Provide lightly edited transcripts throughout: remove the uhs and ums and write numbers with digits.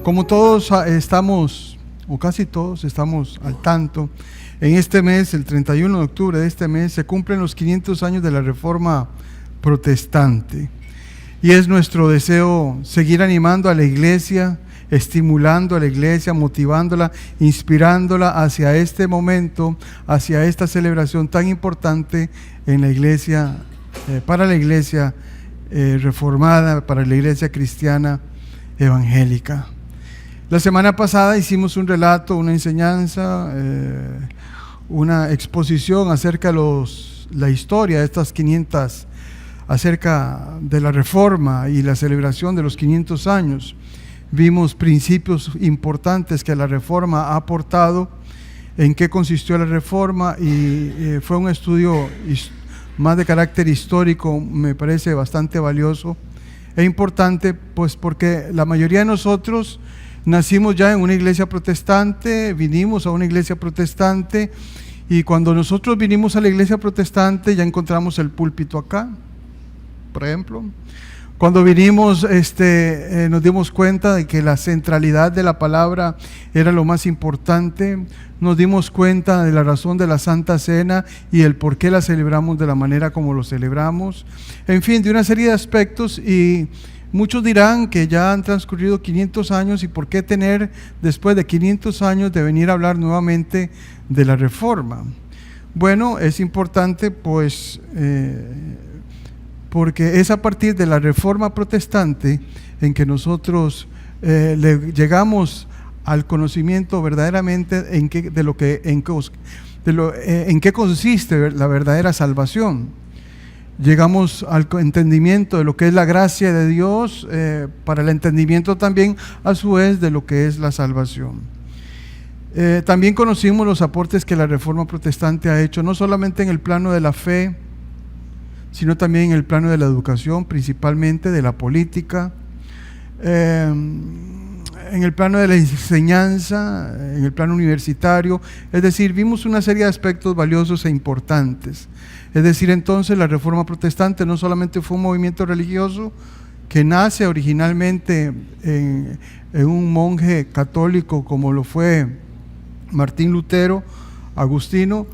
Como todos estamos, o casi todos estamos al tanto, en este mes, el 31 de octubre de este mes, se cumplen los 500 años de la Reforma Protestante. Y es nuestro deseo seguir animando a la Iglesia, estimulando a la Iglesia, motivándola, inspirándola hacia este momento, hacia esta celebración tan importante en la Iglesia, para la Iglesia reformada, para la Iglesia cristiana evangélica. La semana pasada hicimos un relato, una enseñanza, una exposición acerca de la historia de estas 500, acerca de la Reforma y la celebración de los 500 años. Vimos principios importantes que la Reforma ha aportado, en qué consistió la Reforma, y fue un estudio más de carácter histórico, me parece bastante valioso e importante, pues porque la mayoría de nosotros nacimos ya en una iglesia protestante, vinimos a una iglesia protestante, y cuando nosotros vinimos a la iglesia protestante ya encontramos el púlpito acá, por ejemplo. Cuando vinimos nos dimos cuenta de que la centralidad de la palabra era lo más importante, nos dimos cuenta de la razón de la Santa Cena y el por qué la celebramos de la manera como lo celebramos, en fin, de una serie de aspectos. Y muchos dirán que ya han transcurrido 500 años y por qué tener después de 500 años de venir a hablar nuevamente de la Reforma. Bueno, es importante pues porque es a partir de la Reforma Protestante en que nosotros llegamos al conocimiento verdaderamente en qué consiste la verdadera salvación. Llegamos al entendimiento de lo que es la gracia de Dios, para el entendimiento también a su vez de lo que es la salvación. También conocimos los aportes que la Reforma Protestante ha hecho, no solamente en el plano de la fe, sino también en el plano de la educación, principalmente de la política, en el plano de la enseñanza, en el plano universitario. Es decir, vimos una serie de aspectos valiosos e importantes. Es decir, entonces la Reforma Protestante no solamente fue un movimiento religioso que nace originalmente en un monje católico como lo fue Martín Lutero, agustiniano,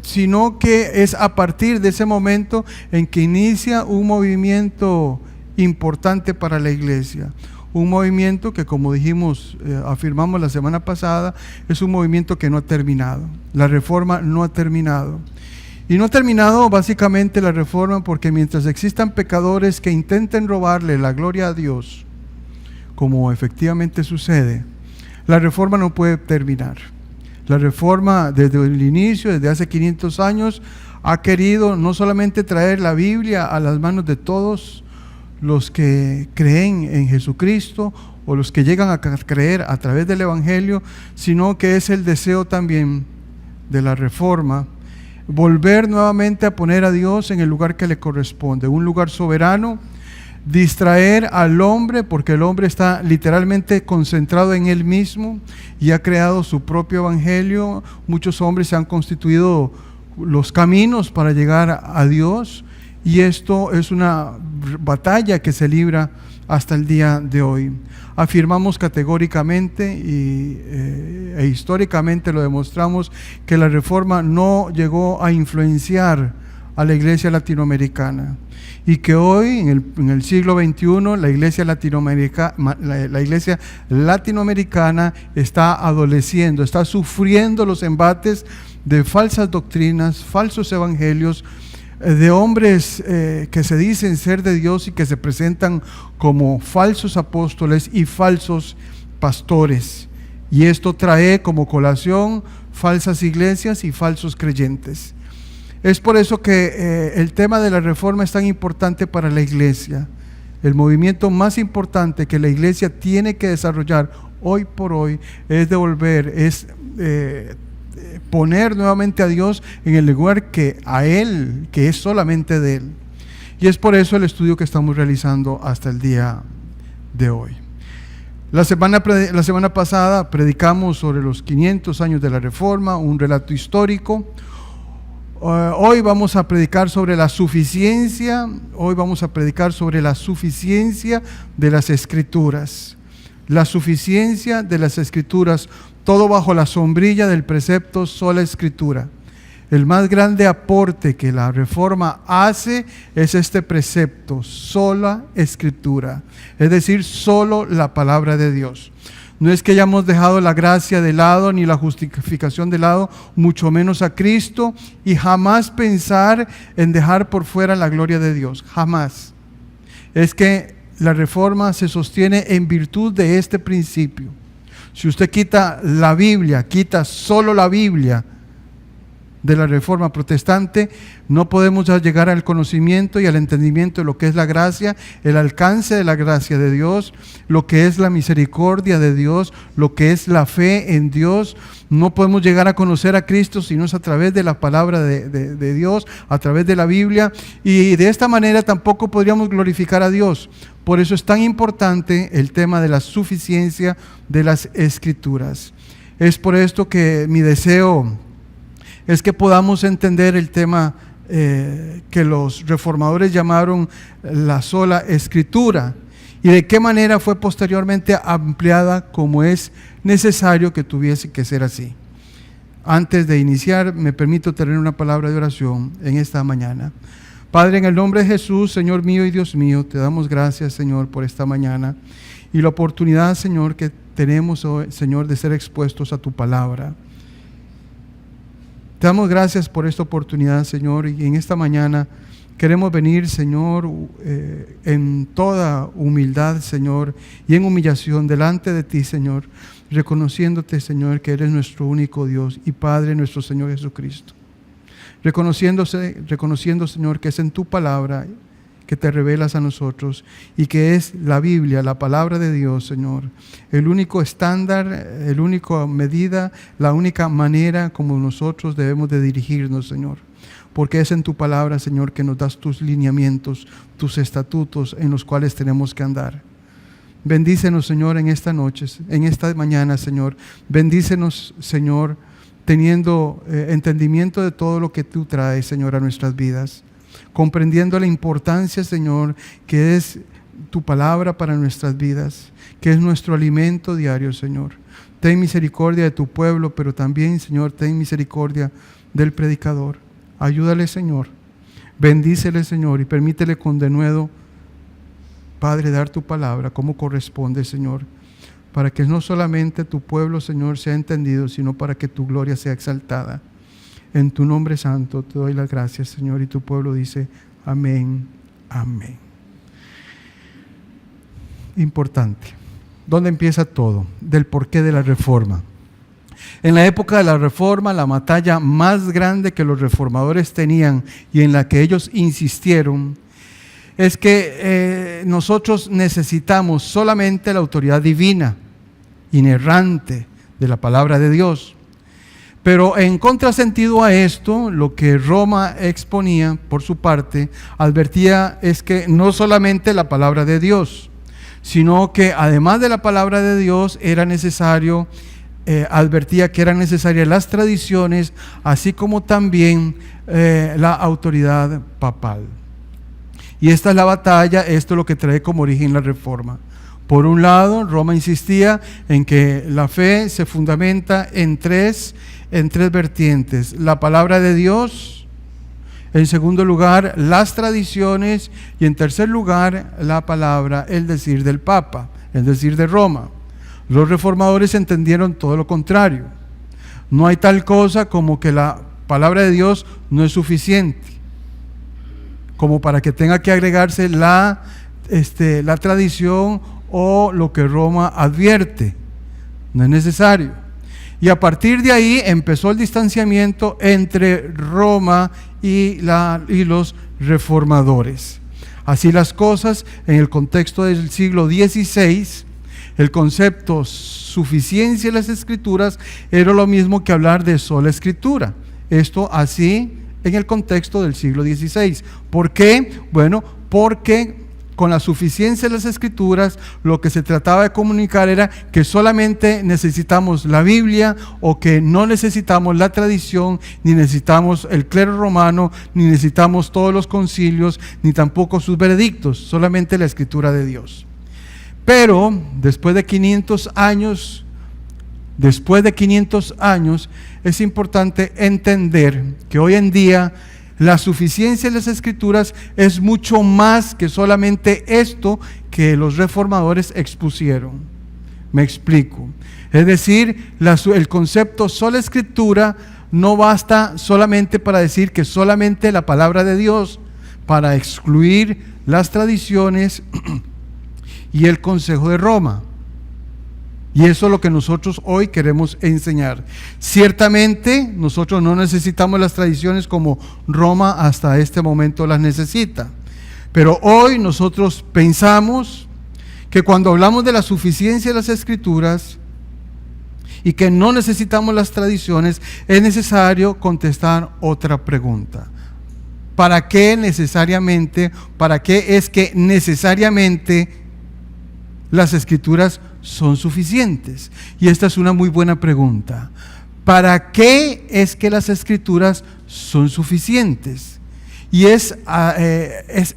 sino que es a partir de ese momento en que inicia un movimiento importante para la Iglesia. Un movimiento que, como dijimos, afirmamos la semana pasada, es un movimiento que no ha terminado. La Reforma no ha terminado. Y no ha terminado básicamente la Reforma porque mientras existan pecadores que intenten robarle la gloria a Dios, como efectivamente sucede, la Reforma no puede terminar. La Reforma desde el inicio, desde hace 500 años, ha querido no solamente traer la Biblia a las manos de todos los que creen en Jesucristo o los que llegan a creer a través del Evangelio, sino que es el deseo también de la Reforma volver nuevamente a poner a Dios en el lugar que le corresponde, un lugar soberano, distraer al hombre, porque el hombre está literalmente concentrado en él mismo y ha creado su propio evangelio. Muchos hombres se han constituido los caminos para llegar a Dios, y esto es una batalla que se libra hasta el día de hoy. Afirmamos categóricamente e históricamente lo demostramos que la Reforma no llegó a influenciar a la iglesia latinoamericana, y que hoy en el siglo XXI la iglesia latinoamericana está adoleciendo, está sufriendo los embates de falsas doctrinas, falsos evangelios, de hombres que se dicen ser de Dios y que se presentan como falsos apóstoles y falsos pastores, y esto trae como colación falsas iglesias y falsos creyentes. Es por eso que el tema de la Reforma es tan importante para la Iglesia. El movimiento más importante que la Iglesia tiene que desarrollar hoy por hoy es poner nuevamente a Dios en el lugar que a Él, que es solamente de Él. Y es por eso el estudio que estamos realizando hasta el día de hoy. La semana pasada predicamos sobre los 500 años de la Reforma, un relato histórico. Hoy vamos a predicar sobre la suficiencia. Hoy vamos a predicar sobre la suficiencia de las Escrituras. La suficiencia de las Escrituras, todo bajo la sombrilla del precepto sola Escritura. El más grande aporte que la Reforma hace es este precepto, sola Escritura, es decir, solo la palabra de Dios. No es que hayamos dejado la gracia de lado ni la justificación de lado, mucho menos a Cristo, y jamás pensar en dejar por fuera la gloria de Dios, jamás. Es que la Reforma se sostiene en virtud de este principio. Si usted quita la Biblia, quita solo la Biblia de la Reforma protestante, no podemos ya llegar al conocimiento y al entendimiento de lo que es la gracia, el alcance de la gracia de Dios, lo que es la misericordia de Dios, lo que es la fe en Dios. No podemos llegar a conocer a Cristo sino es a través de la palabra de Dios, a través de la Biblia, y de esta manera tampoco podríamos glorificar a Dios. Por eso es tan importante el tema de la suficiencia de las Escrituras. Es por esto que mi deseo es que podamos entender el tema que los reformadores llamaron la sola Escritura y de qué manera fue posteriormente ampliada como es necesario que tuviese que ser así. Antes de iniciar, me permito tener una palabra de oración en esta mañana. Padre, en el nombre de Jesús, Señor mío y Dios mío, te damos gracias, Señor, por esta mañana y la oportunidad, Señor, que tenemos hoy, Señor, de ser expuestos a tu palabra. Te damos gracias por esta oportunidad, Señor, y en esta mañana queremos venir, Señor, en toda humildad, Señor, y en humillación delante de ti, Señor, reconociéndote, Señor, que eres nuestro único Dios y Padre, nuestro Señor Jesucristo. Reconociendo, Señor, que es en tu palabra que te revelas a nosotros y que es la Biblia, la palabra de Dios, Señor, el único estándar, la única medida, la única manera como nosotros debemos de dirigirnos, Señor, porque es en tu palabra, Señor, que nos das tus lineamientos, tus estatutos en los cuales tenemos que andar. Bendícenos, Señor, en esta noche, en esta mañana, Señor. Bendícenos, Señor, teniendo entendimiento de todo lo que tú traes, Señor, a nuestras vidas. Comprendiendo la importancia, Señor, que es tu palabra para nuestras vidas, que es nuestro alimento diario, Señor. Ten misericordia de tu pueblo, pero también, Señor, ten misericordia del predicador. Ayúdale, Señor. Bendícele, Señor, y permítele con denuedo, Padre, dar tu palabra como corresponde, Señor, para que no solamente tu pueblo, Señor, sea entendido, sino para que tu gloria sea exaltada. En tu nombre santo te doy las gracias, Señor, y tu pueblo dice amén, amén. Importante. ¿Dónde empieza todo? Del porqué de la Reforma. En la época de la Reforma, la batalla más grande que los reformadores tenían y en la que ellos insistieron es que nosotros necesitamos solamente la autoridad divina, inerrante de la palabra de Dios. Pero en contrasentido a esto, lo que Roma exponía, por su parte, advertía es que no solamente la palabra de Dios, sino que además de la palabra de Dios era necesario, advertía que eran necesarias las tradiciones, así como también la autoridad papal. Y esta es la batalla, esto es lo que trae como origen la Reforma. Por un lado, Roma insistía en que la fe se fundamenta en tres vertientes: la palabra de Dios, en segundo lugar, las tradiciones, y en tercer lugar, la palabra, el decir del Papa, el decir de Roma. Los reformadores entendieron todo lo contrario. No hay tal cosa como que la palabra de Dios no es suficiente, como para que tenga que agregarse la tradición o lo que Roma advierte. No es necesario. Y a partir de ahí empezó el distanciamiento entre Roma y los reformadores. Así las cosas, en el contexto del siglo XVI, el concepto suficiencia de las Escrituras era lo mismo que hablar de sola Escritura. Esto así en el contexto del siglo XVI. ¿Por qué? Bueno, porque con la suficiencia de las Escrituras, lo que se trataba de comunicar era que solamente necesitamos la Biblia, o que no necesitamos la tradición, ni necesitamos el clero romano, ni necesitamos todos los concilios, ni tampoco sus veredictos, solamente la Escritura de Dios. Pero después de 500 años, es importante entender que hoy en día la suficiencia de las Escrituras es mucho más que solamente esto que los reformadores expusieron. Me explico. Es decir, el concepto sola Escritura no basta solamente para decir que solamente la palabra de Dios, para excluir las tradiciones y el Consejo de Roma. Y eso es lo que nosotros hoy queremos enseñar. Ciertamente nosotros no necesitamos las tradiciones como Roma hasta este momento las necesita. Pero hoy nosotros pensamos que cuando hablamos de la suficiencia de las Escrituras y que no necesitamos las tradiciones, es necesario contestar otra pregunta. ¿Para qué es que necesariamente las Escrituras son suficientes? Y esta es una muy buena pregunta. ¿Para qué es que las Escrituras son suficientes? Y es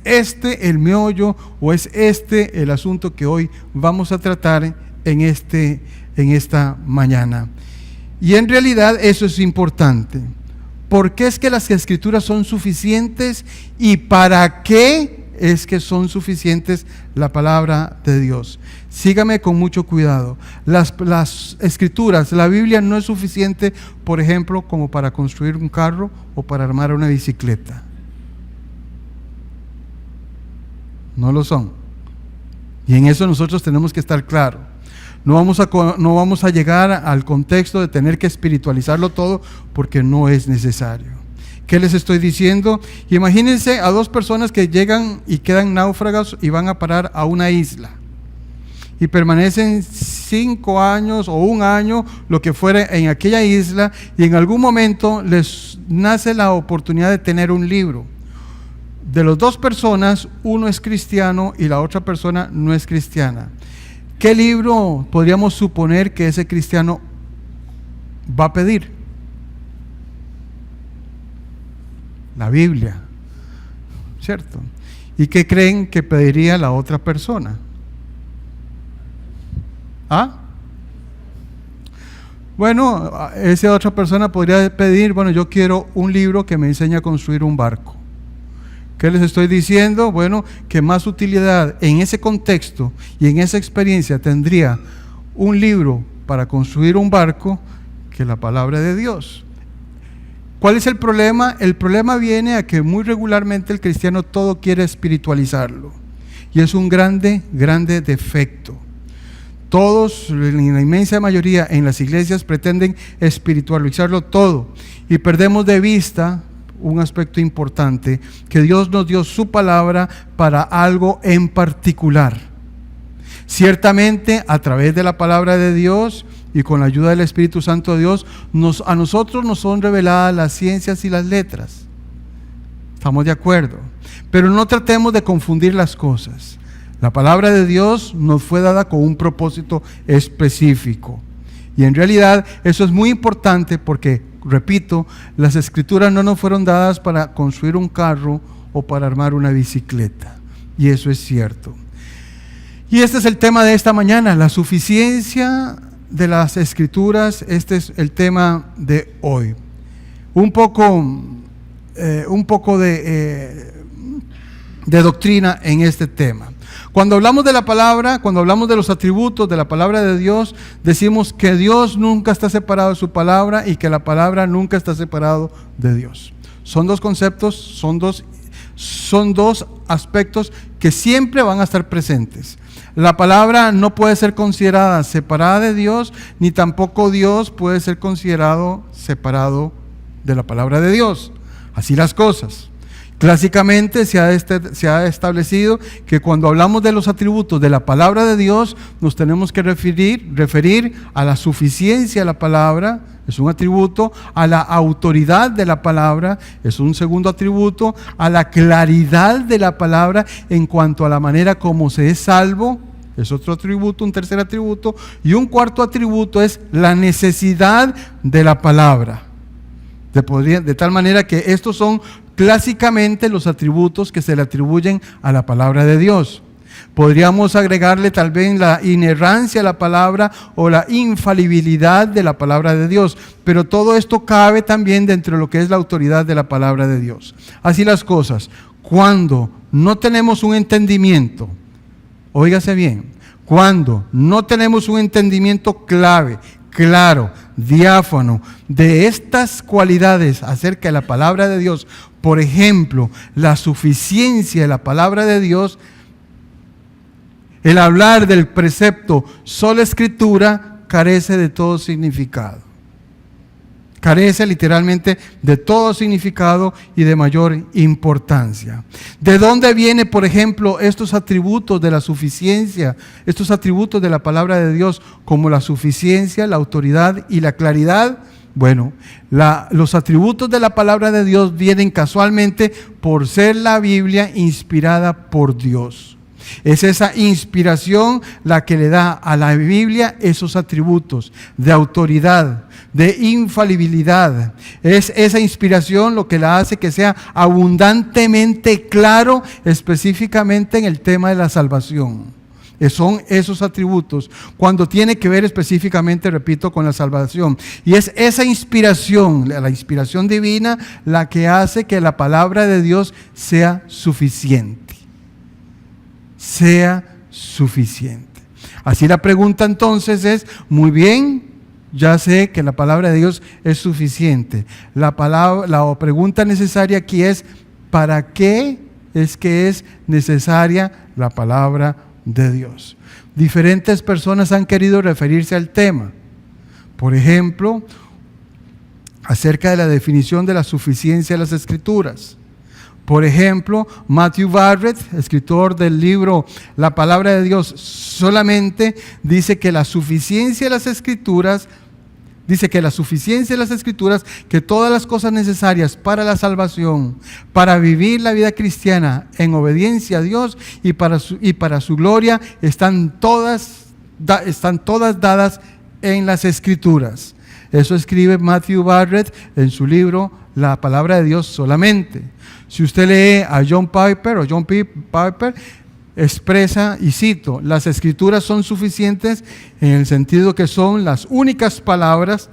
este el meollo, o es este el asunto que hoy vamos a tratar en esta mañana. Y en realidad eso es importante. ¿Por qué es que las Escrituras son suficientes y para qué es que son suficientes la palabra de Dios? Sígame con mucho cuidado. Las Escrituras, la Biblia no es suficiente, por ejemplo, como para construir un carro o para armar una bicicleta. No lo son. Y en eso nosotros tenemos que estar claros. No vamos a llegar al contexto de tener que espiritualizarlo todo, porque no es necesario. ¿Qué les estoy diciendo? Imagínense a dos personas que llegan y quedan náufragas y van a parar a una isla. Y permanecen 5 años o 1 año, lo que fuera, en aquella isla, y en algún momento les nace la oportunidad de tener un libro. De las dos personas, uno es cristiano y la otra persona no es cristiana. ¿Qué libro podríamos suponer que ese cristiano va a pedir? La Biblia, ¿cierto? ¿Y qué creen que pediría la otra persona? ¿Ah? Bueno, esa otra persona podría pedir, bueno, yo quiero un libro que me enseñe a construir un barco. ¿Qué les estoy diciendo? Bueno, que más utilidad en ese contexto y en esa experiencia tendría un libro para construir un barco que la palabra de Dios. ¿Cuál es el problema? El problema viene a que muy regularmente el cristiano todo quiere espiritualizarlo, y es un grande defecto. Todos, en la inmensa mayoría en las iglesias, pretenden espiritualizarlo todo, y perdemos de vista un aspecto importante, que Dios nos dio su palabra para algo en particular. Ciertamente, a través de la palabra de Dios y con la ayuda del Espíritu Santo de Dios, a nosotros nos son reveladas las ciencias y las letras. ¿Estamos de acuerdo? Pero no tratemos de confundir las cosas. La palabra de Dios nos fue dada con un propósito específico. Y en realidad eso es muy importante porque, repito, las Escrituras no nos fueron dadas para construir un carro o para armar una bicicleta. Y eso es cierto. Y este es el tema de esta mañana, la suficiencia de las Escrituras. Este es el tema de hoy. Un poco de doctrina en este tema. Cuando hablamos de la palabra, cuando hablamos de los atributos de la palabra de Dios, decimos que Dios nunca está separado de su palabra y que la palabra nunca está separado de Dios. Son dos conceptos, son dos aspectos que siempre van a estar presentes. La palabra no puede ser considerada separada de Dios, ni tampoco Dios puede ser considerado separado de la palabra de Dios. Así las cosas. Clásicamente se ha establecido que cuando hablamos de los atributos de la palabra de Dios, nos tenemos que referir a la suficiencia de la palabra, es un atributo, a la autoridad de la palabra, es un segundo atributo, a la claridad de la palabra en cuanto a la manera como se es salvo, es otro atributo, un tercer atributo, y un cuarto atributo es la necesidad de la palabra. De tal manera que estos son clásicamente los atributos que se le atribuyen a la palabra de Dios. Podríamos agregarle tal vez la inerrancia a la palabra o la infalibilidad de la palabra de Dios, pero todo esto cabe también dentro de lo que es la autoridad de la palabra de Dios. Así las cosas, cuando no tenemos un entendimiento, óigase bien, cuando no tenemos un entendimiento claro, diáfano, de estas cualidades acerca de la palabra de Dios, por ejemplo, la suficiencia de la palabra de Dios, el hablar del precepto sola escritura carece de todo significado. Carece literalmente de todo significado y de mayor importancia. ¿De dónde vienen, por ejemplo, estos atributos de la suficiencia, estos atributos de la palabra de Dios, como la suficiencia, la autoridad y la claridad? Bueno, los atributos de la palabra de Dios vienen casualmente por ser la Biblia inspirada por Dios. Es esa inspiración la que le da a la Biblia esos atributos de autoridad, de infalibilidad. Es esa inspiración lo que la hace que sea abundantemente claro, específicamente en el tema de la salvación. Son esos atributos cuando tiene que ver específicamente, repito, con la salvación. Y es esa inspiración, la inspiración divina, la que hace que la palabra de Dios sea suficiente. Sea suficiente. Así la pregunta entonces es, muy bien, ya sé que la palabra de Dios es suficiente. La pregunta necesaria aquí es, ¿para qué es que es necesaria la palabra de Dios? Diferentes personas han querido referirse al tema. Por ejemplo, acerca de la definición de la suficiencia de las Escrituras. Por ejemplo, Matthew Barrett, escritor del libro La Palabra de Dios solamente, dice que la suficiencia de las Escrituras, que todas las cosas necesarias para la salvación, para vivir la vida cristiana en obediencia a Dios y para su gloria, están todas dadas en las Escrituras. Eso escribe Matthew Barrett en su libro La Palabra de Dios solamente. Si usted lee a John P. Piper, expresa, y cito, las Escrituras son suficientes en el sentido que son las únicas palabras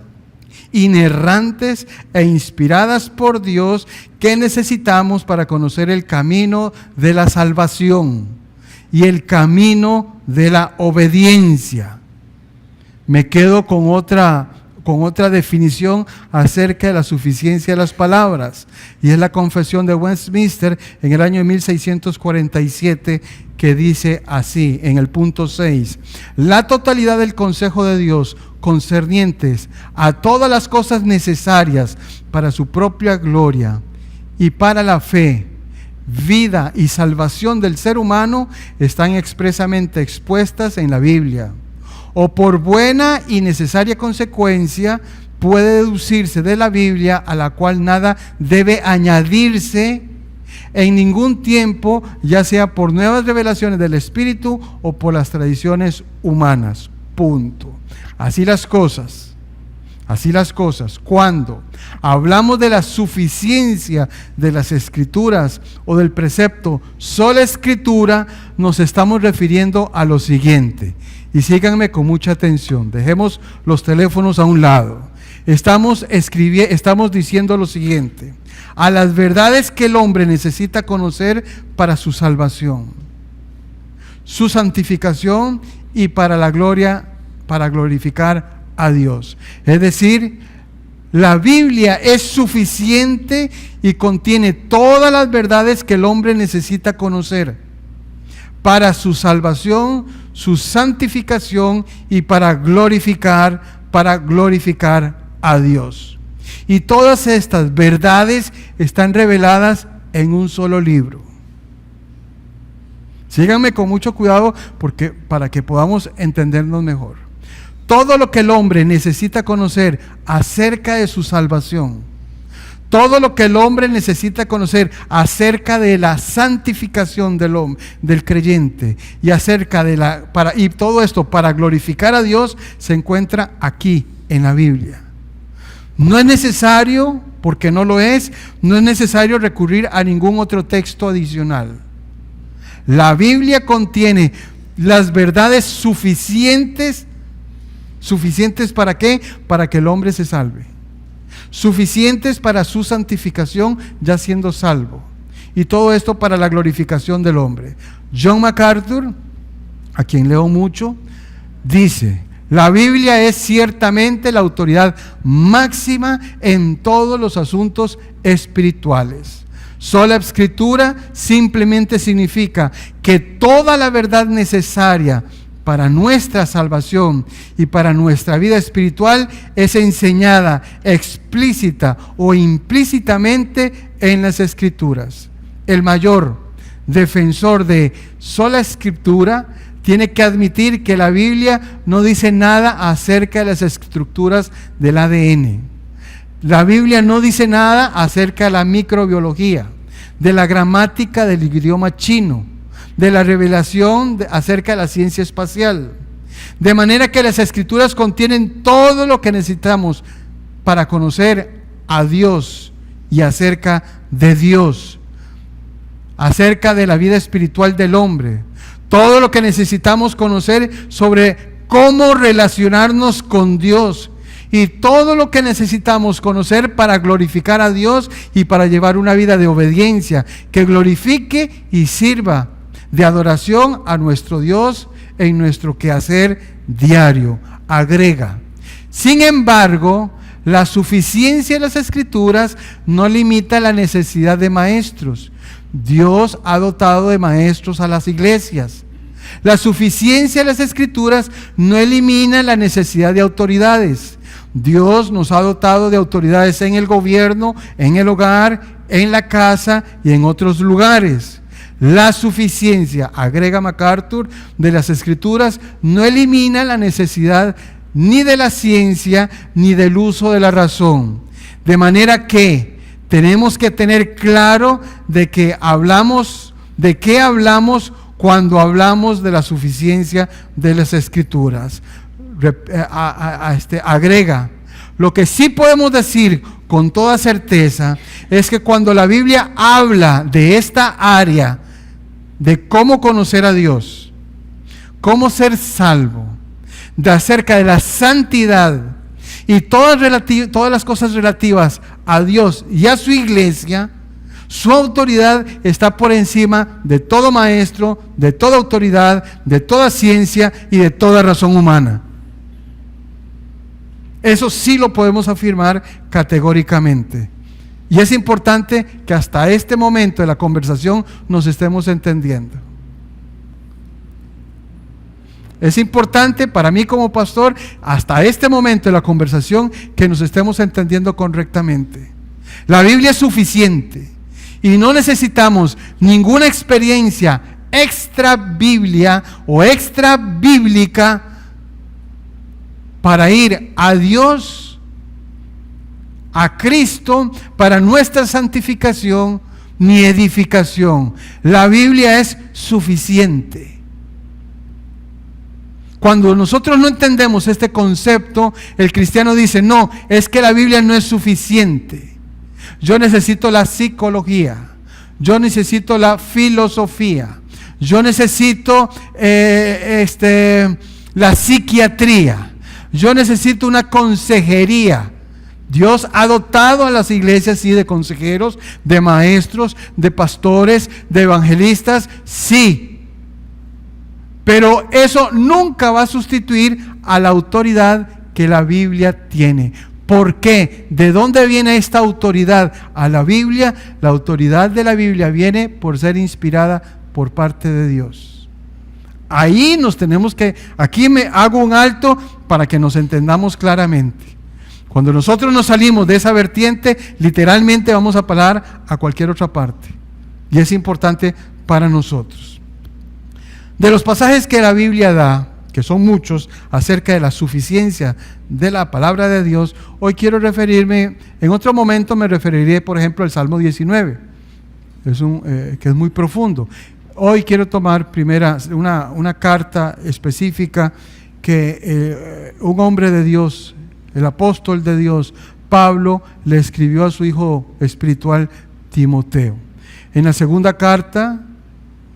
inerrantes e inspiradas por Dios que necesitamos para conocer el camino de la salvación y el camino de la obediencia. Me quedo con otra definición acerca de la suficiencia de las palabras, y es la Confesión de Westminster en el año 1647, que dice así, en el punto 6, la totalidad del consejo de Dios concernientes a todas las cosas necesarias para su propia gloria y para la fe, vida y salvación del ser humano están expresamente expuestas en la Biblia. O por buena y necesaria consecuencia puede deducirse de la Biblia, a la cual nada debe añadirse en ningún tiempo, ya sea por nuevas revelaciones del Espíritu o por las tradiciones humanas. Punto. Así las cosas. Cuando hablamos de la suficiencia de las Escrituras o del precepto sola Escritura, nos estamos refiriendo a lo siguiente. Y síganme con mucha atención. Dejemos los teléfonos a un lado. Estamos diciendo lo siguiente: a las verdades que el hombre necesita conocer para su salvación, su santificación y para la gloria, para glorificar a Dios. Es decir, la Biblia es suficiente y contiene todas las verdades que el hombre necesita conocer para su salvación, su santificación y para glorificar a Dios. Y todas estas verdades están reveladas en un solo libro. Síganme con mucho cuidado para que podamos entendernos mejor. Todo lo que el hombre necesita conocer acerca de su salvación, todo lo que el hombre necesita conocer acerca de la santificación del creyente y acerca de y todo esto para glorificar a Dios, se encuentra aquí en la Biblia. No es necesario, porque no lo es, no es necesario recurrir a ningún otro texto adicional. La Biblia contiene las verdades suficientes. ¿Suficientes para qué? Para que el hombre se salve. Suficientes para su santificación, ya siendo salvo. Y todo esto para la glorificación del hombre. John MacArthur, a quien leo mucho, dice: la Biblia es ciertamente la autoridad máxima en todos los asuntos espirituales. Sola Escritura simplemente significa que toda la verdad necesaria para nuestra salvación y para nuestra vida espiritual es enseñada explícita o implícitamente en las Escrituras. El mayor defensor de sola Escritura tiene que admitir que la Biblia no dice nada acerca de las estructuras del ADN. La Biblia no dice nada acerca de la microbiología, de la gramática del idioma chino, de la revelación acerca de la ciencia espacial. De manera que las Escrituras contienen todo lo que necesitamos para conocer a Dios y acerca de Dios, acerca de la vida espiritual del hombre. Todo lo que necesitamos conocer sobre cómo relacionarnos con Dios. Y todo lo que necesitamos conocer para glorificar a Dios y para llevar una vida de obediencia que glorifique y sirva de adoración a nuestro Dios en nuestro quehacer diario. Agrega: sin embargo, la suficiencia de las Escrituras no limita la necesidad de maestros. Dios ha dotado de maestros a las iglesias. La suficiencia de las Escrituras no elimina la necesidad de autoridades. Dios nos ha dotado de autoridades en el gobierno, en el hogar, en la casa y en otros lugares. La suficiencia, agrega MacArthur, de las Escrituras no elimina la necesidad ni de la ciencia ni del uso de la razón. De manera que tenemos que tener claro de qué hablamos cuando hablamos de la suficiencia de las Escrituras. Agrega: lo que sí podemos decir con toda certeza es que cuando la Biblia habla de esta área de cómo conocer a Dios, cómo ser salvo, de acerca de la santidad y todas las cosas relativas a Dios y a su iglesia, su autoridad está por encima de todo maestro, de toda autoridad, de toda ciencia y de toda razón humana. Eso sí lo podemos afirmar categóricamente. Y es importante que hasta este momento de la conversación nos estemos entendiendo. Es importante para mí como pastor, hasta este momento de la conversación, que nos estemos entendiendo correctamente. La Biblia es suficiente y no necesitamos ninguna experiencia extra Biblia o extra bíblica para ir a Dios, a Cristo, para nuestra santificación ni edificación. La Biblia es suficiente. Cuando nosotros no entendemos este concepto, el cristiano dice: no, es que la Biblia no es suficiente. Yo necesito la psicología, yo necesito la filosofía, yo necesito la psiquiatría. Yo necesito una consejería. Dios ha dotado a las iglesias, sí, de consejeros, de maestros, de pastores, de evangelistas, sí. Pero eso nunca va a sustituir a la autoridad que la Biblia tiene. ¿Por qué? ¿De dónde viene esta autoridad a la Biblia? La autoridad de la Biblia viene por ser inspirada por parte de Dios. Ahí aquí me hago un alto para que nos entendamos claramente. Cuando nosotros nos salimos de esa vertiente, literalmente vamos a parar a cualquier otra parte. y es importante para nosotros. De los pasajes que la Biblia da, que son muchos, acerca de la suficiencia de la palabra de Dios, hoy quiero referirme, en otro momento me referiré, por ejemplo, al Salmo 19, que es muy profundo. Hoy quiero tomar una carta específica que un hombre de Dios, el apóstol de Dios, Pablo, le escribió a su hijo espiritual Timoteo. En la segunda carta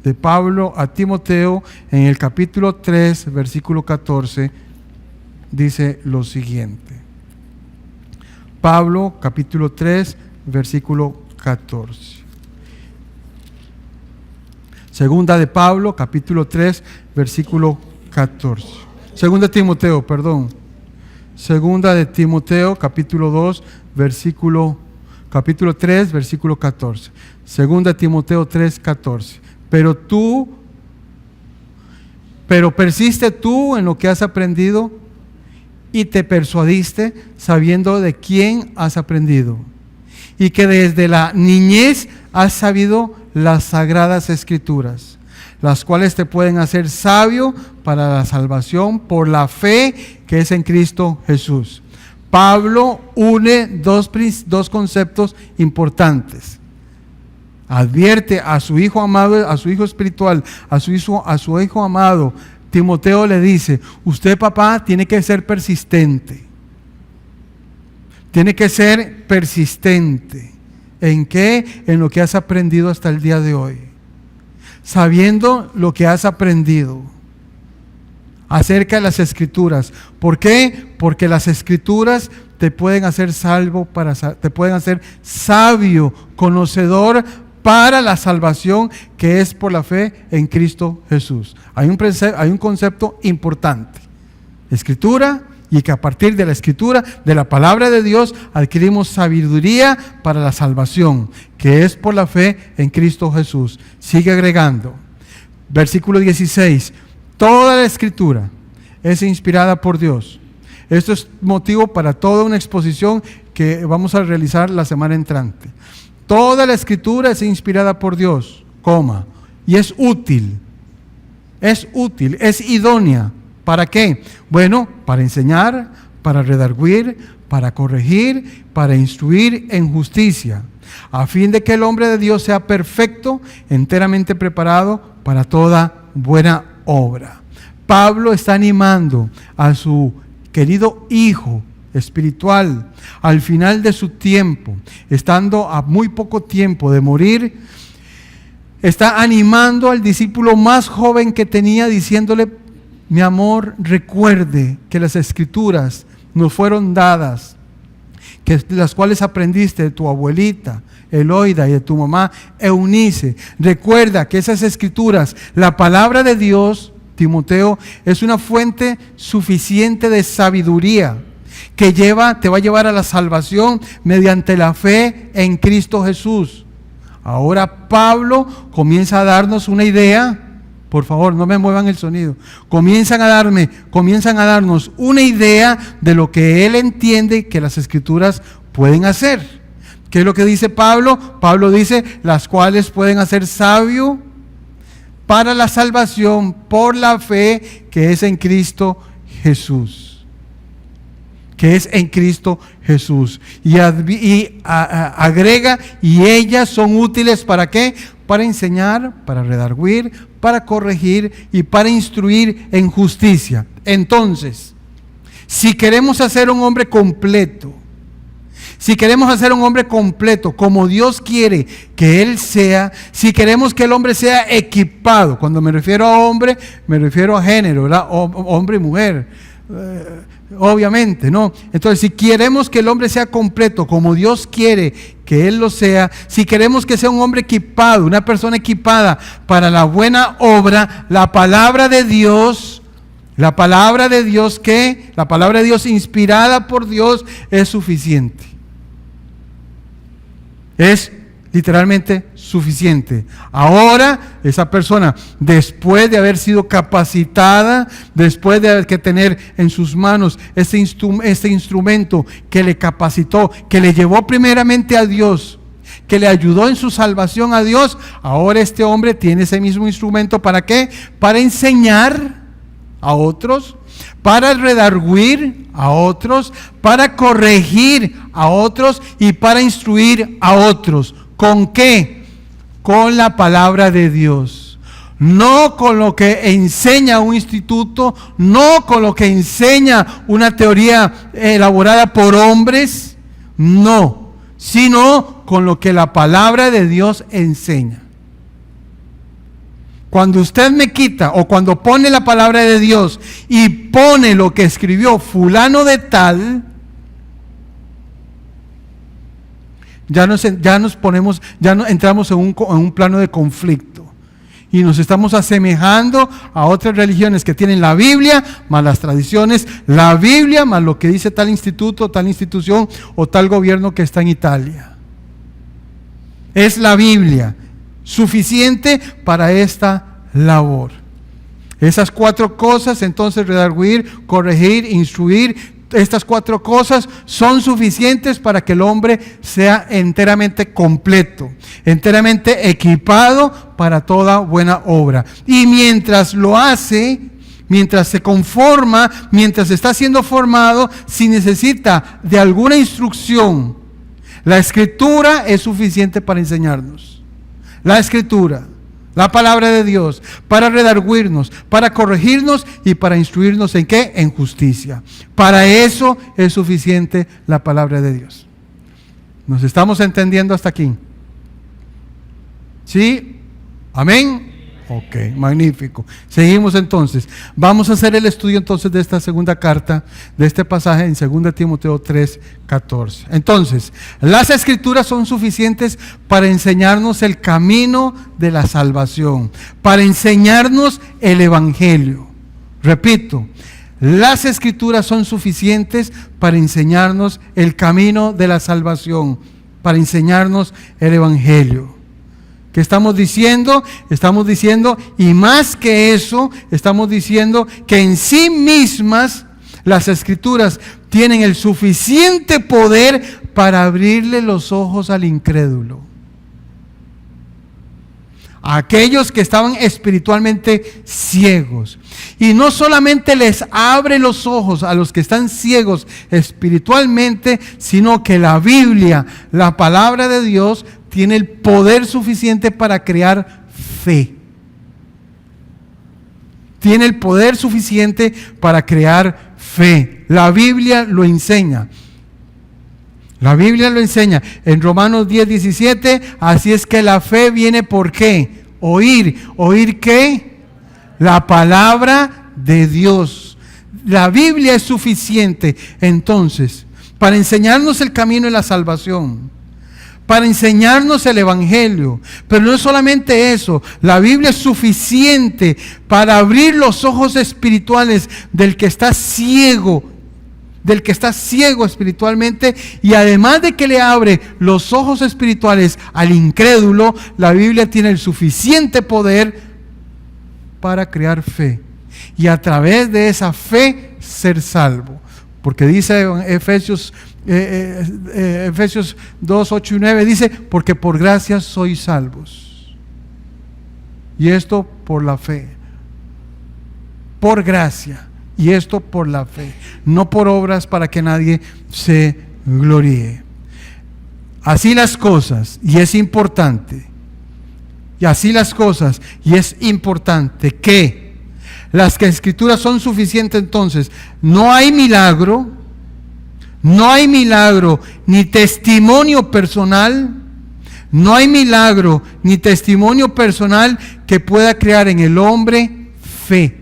de Pablo a Timoteo, en el capítulo 3, versículo 14, dice lo siguiente. Pablo, capítulo 3, versículo 14. Segunda de Pablo, capítulo 3, versículo 14. Segunda de Timoteo, perdón. Segunda de Timoteo, capítulo 2, capítulo 3, versículo 14. Segunda de Timoteo 3, 14. Pero persiste tú en lo que has aprendido y te persuadiste sabiendo de quién has aprendido y que desde la niñez has sabido las sagradas escrituras, las cuales te pueden hacer sabio para la salvación por la fe que es en Cristo Jesús. Pablo une dos conceptos importantes. Advierte a su hijo amado, a su hijo espiritual, a su hijo amado, Timoteo le dice: usted, papá, tiene que ser persistente. Tiene que ser persistente. ¿En qué? En lo que has aprendido hasta el día de hoy. Sabiendo lo que has aprendido acerca de las Escrituras. ¿Por qué? Porque las Escrituras te pueden hacer te pueden hacer sabio, conocedor para la salvación que es por la fe en Cristo Jesús. Hay un concepto importante. Escritura, y que a partir de la Escritura, de la palabra de Dios, adquirimos sabiduría para la salvación, que es por la fe en Cristo Jesús. Sigue agregando. Versículo 16. Toda la Escritura es inspirada por Dios. Esto es motivo para toda una exposición que vamos a realizar la semana entrante. Toda la Escritura es inspirada por Dios, y es útil, es idónea. ¿Para qué? Bueno, para enseñar, para redarguir, para corregir, para instruir en justicia, a fin de que el hombre de Dios sea perfecto, enteramente preparado para toda buena obra. Pablo está animando a su querido hijo espiritual, al final de su tiempo, estando a muy poco tiempo de morir, está animando al discípulo más joven que tenía, diciéndole: mi amor, recuerde que las Escrituras nos fueron dadas, que las cuales aprendiste de tu abuelita Eloida y de tu mamá Eunice. Recuerda que esas Escrituras, la palabra de Dios, Timoteo, es una fuente suficiente de sabiduría que te va a llevar a la salvación mediante la fe en Cristo Jesús. Ahora Pablo comienza a darnos una idea. Por favor, no me muevan el sonido. Comienzan a darnos una idea de lo que él entiende que las Escrituras pueden hacer. ¿Qué es lo que dice Pablo? Pablo dice: las cuales pueden hacer sabio para la salvación por la fe que es en Cristo Jesús. Que es en Cristo Jesús. Y agrega: y ellas son útiles ¿para qué? Para enseñar, para redarguir, para corregir y para instruir en justicia. Entonces, si queremos hacer un hombre completo, como Dios quiere que Él sea, si queremos que el hombre sea equipado, cuando me refiero a hombre, me refiero a género, ¿verdad? Hombre y mujer, obviamente, ¿no? Entonces, si queremos que el hombre sea completo, como Dios quiere que Él lo sea, si queremos que sea un hombre equipado, una persona equipada para la buena obra, la palabra de Dios inspirada por Dios es suficiente. Es literalmente suficiente. Ahora, esa persona, después de haber sido capacitada, después de tener en sus manos este instrumento que le capacitó, que le llevó primeramente a Dios, que le ayudó en su salvación a Dios, ahora este hombre tiene ese mismo instrumento. ¿Para qué? Para enseñar a otros, para redarguir a otros, para corregir a otros y para instruir a otros. ¿Con qué? Con la palabra de Dios. No con lo que enseña un instituto, no con lo que enseña una teoría elaborada por hombres, no, sino con lo que la palabra de Dios enseña. Cuando usted me quita o cuando pone la palabra de Dios y pone lo que escribió fulano de tal, ya entramos en un plano de conflicto y nos estamos asemejando a otras religiones que tienen la Biblia más las tradiciones, la Biblia más lo que dice tal instituto, tal institución o tal gobierno que está en Italia. Es la Biblia suficiente para esta labor. Esas 4 cosas, entonces, redarguir, corregir, instruir, estas 4 cosas son suficientes para que el hombre sea enteramente completo, enteramente equipado para toda buena obra. Y mientras lo hace, mientras se conforma, mientras está siendo formado, si necesita de alguna instrucción, la Escritura es suficiente para enseñarnos. La Escritura, la palabra de Dios, para redarguirnos, para corregirnos y para instruirnos ¿en qué? En justicia. Para eso es suficiente la palabra de Dios. ¿Nos estamos entendiendo hasta aquí? ¿Sí? ¿Amén? Ok, magnífico. Seguimos entonces. Vamos a hacer el estudio entonces de esta segunda carta, de este pasaje en 2 Timoteo 3:14. Entonces, las Escrituras son suficientes para enseñarnos el camino de la salvación, para enseñarnos el Evangelio. Repito, las Escrituras son suficientes para enseñarnos el camino de la salvación, para enseñarnos el Evangelio. ¿Qué estamos diciendo? Estamos diciendo, y más que eso, estamos diciendo que en sí mismas las Escrituras tienen el suficiente poder para abrirle los ojos al incrédulo. A aquellos que estaban espiritualmente ciegos. Y no solamente les abre los ojos a los que están ciegos espiritualmente, sino que la Biblia, la palabra de Dios, tiene el poder suficiente para crear fe. Tiene el poder suficiente para crear fe. La Biblia lo enseña. La Biblia lo enseña. En Romanos 10:17, así es que la fe viene ¿por qué? Oír. ¿Oír qué? La palabra de Dios. La Biblia es suficiente entonces para enseñarnos el camino de la salvación, para enseñarnos el Evangelio. Pero no es solamente eso, la Biblia es suficiente para abrir los ojos espirituales del que está ciego, espiritualmente, y además de que le abre los ojos espirituales al incrédulo, la Biblia tiene el suficiente poder para crear fe y a través de esa fe ser salvo. Porque dice en Efesios 2, 8 y 9, dice, porque por gracia sois salvos. Y esto por la fe. Por gracia. Y esto por la fe. No por obras para que nadie se gloríe. Así las cosas, y es importante. Y así las cosas, y es importante que las Escrituras son suficientes entonces. No hay milagro ni testimonio personal. No hay milagro ni testimonio personal que pueda crear en el hombre fe,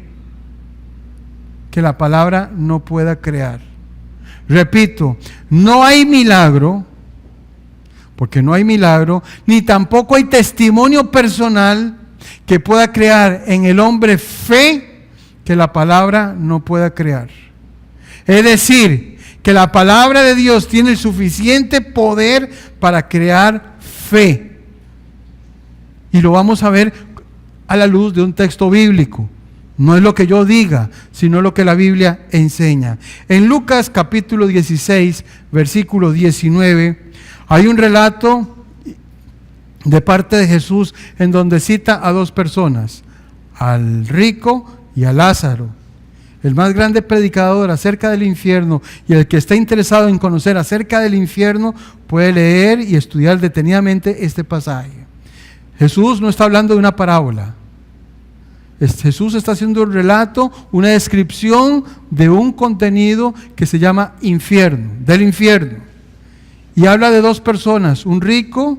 que la palabra no pueda crear. Repito, no hay milagro, porque no hay milagro, ni tampoco hay testimonio personal que pueda crear en el hombre fe que la palabra no pueda crear. Es decir, que la palabra de Dios tiene el suficiente poder para crear fe. Y lo vamos a ver a la luz de un texto bíblico. No es lo que yo diga, sino lo que la Biblia enseña. En Lucas capítulo 16, versículo 19, hay un relato de parte de Jesús, en donde cita a dos personas, al rico y a Lázaro. El más grande predicador acerca del infierno, y el que está interesado en conocer acerca del infierno puede leer y estudiar detenidamente este pasaje. Jesús no está hablando de una parábola. Jesús está haciendo un relato, una descripción de un contenido que se llama infierno, del infierno. Y habla de dos personas, un rico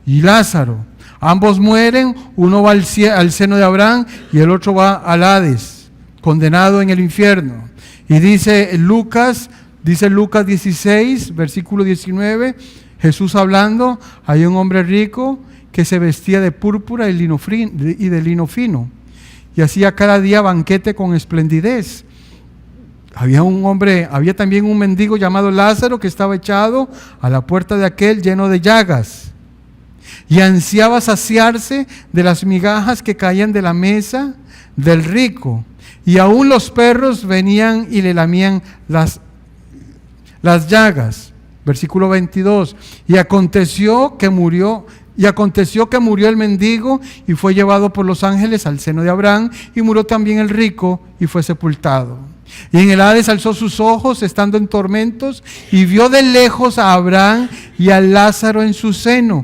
y Lázaro. Ambos mueren, uno va al seno de Abraham y el otro va al Hades, condenado en el infierno. Y dice Lucas 16, versículo 19, Jesús hablando, hay un hombre rico que se vestía de púrpura y de lino fino, y hacía cada día banquete con esplendidez. Había también un mendigo llamado Lázaro que estaba echado a la puerta de aquel lleno de llagas, y ansiaba saciarse de las migajas que caían de la mesa del rico, y aún los perros venían y le lamían las llagas. Versículo 22, y aconteció que murió el mendigo y fue llevado por los ángeles al seno de Abraham, y murió también el rico y fue sepultado. Y en el Hades alzó sus ojos estando en tormentos y vio de lejos a Abraham y a Lázaro en su seno.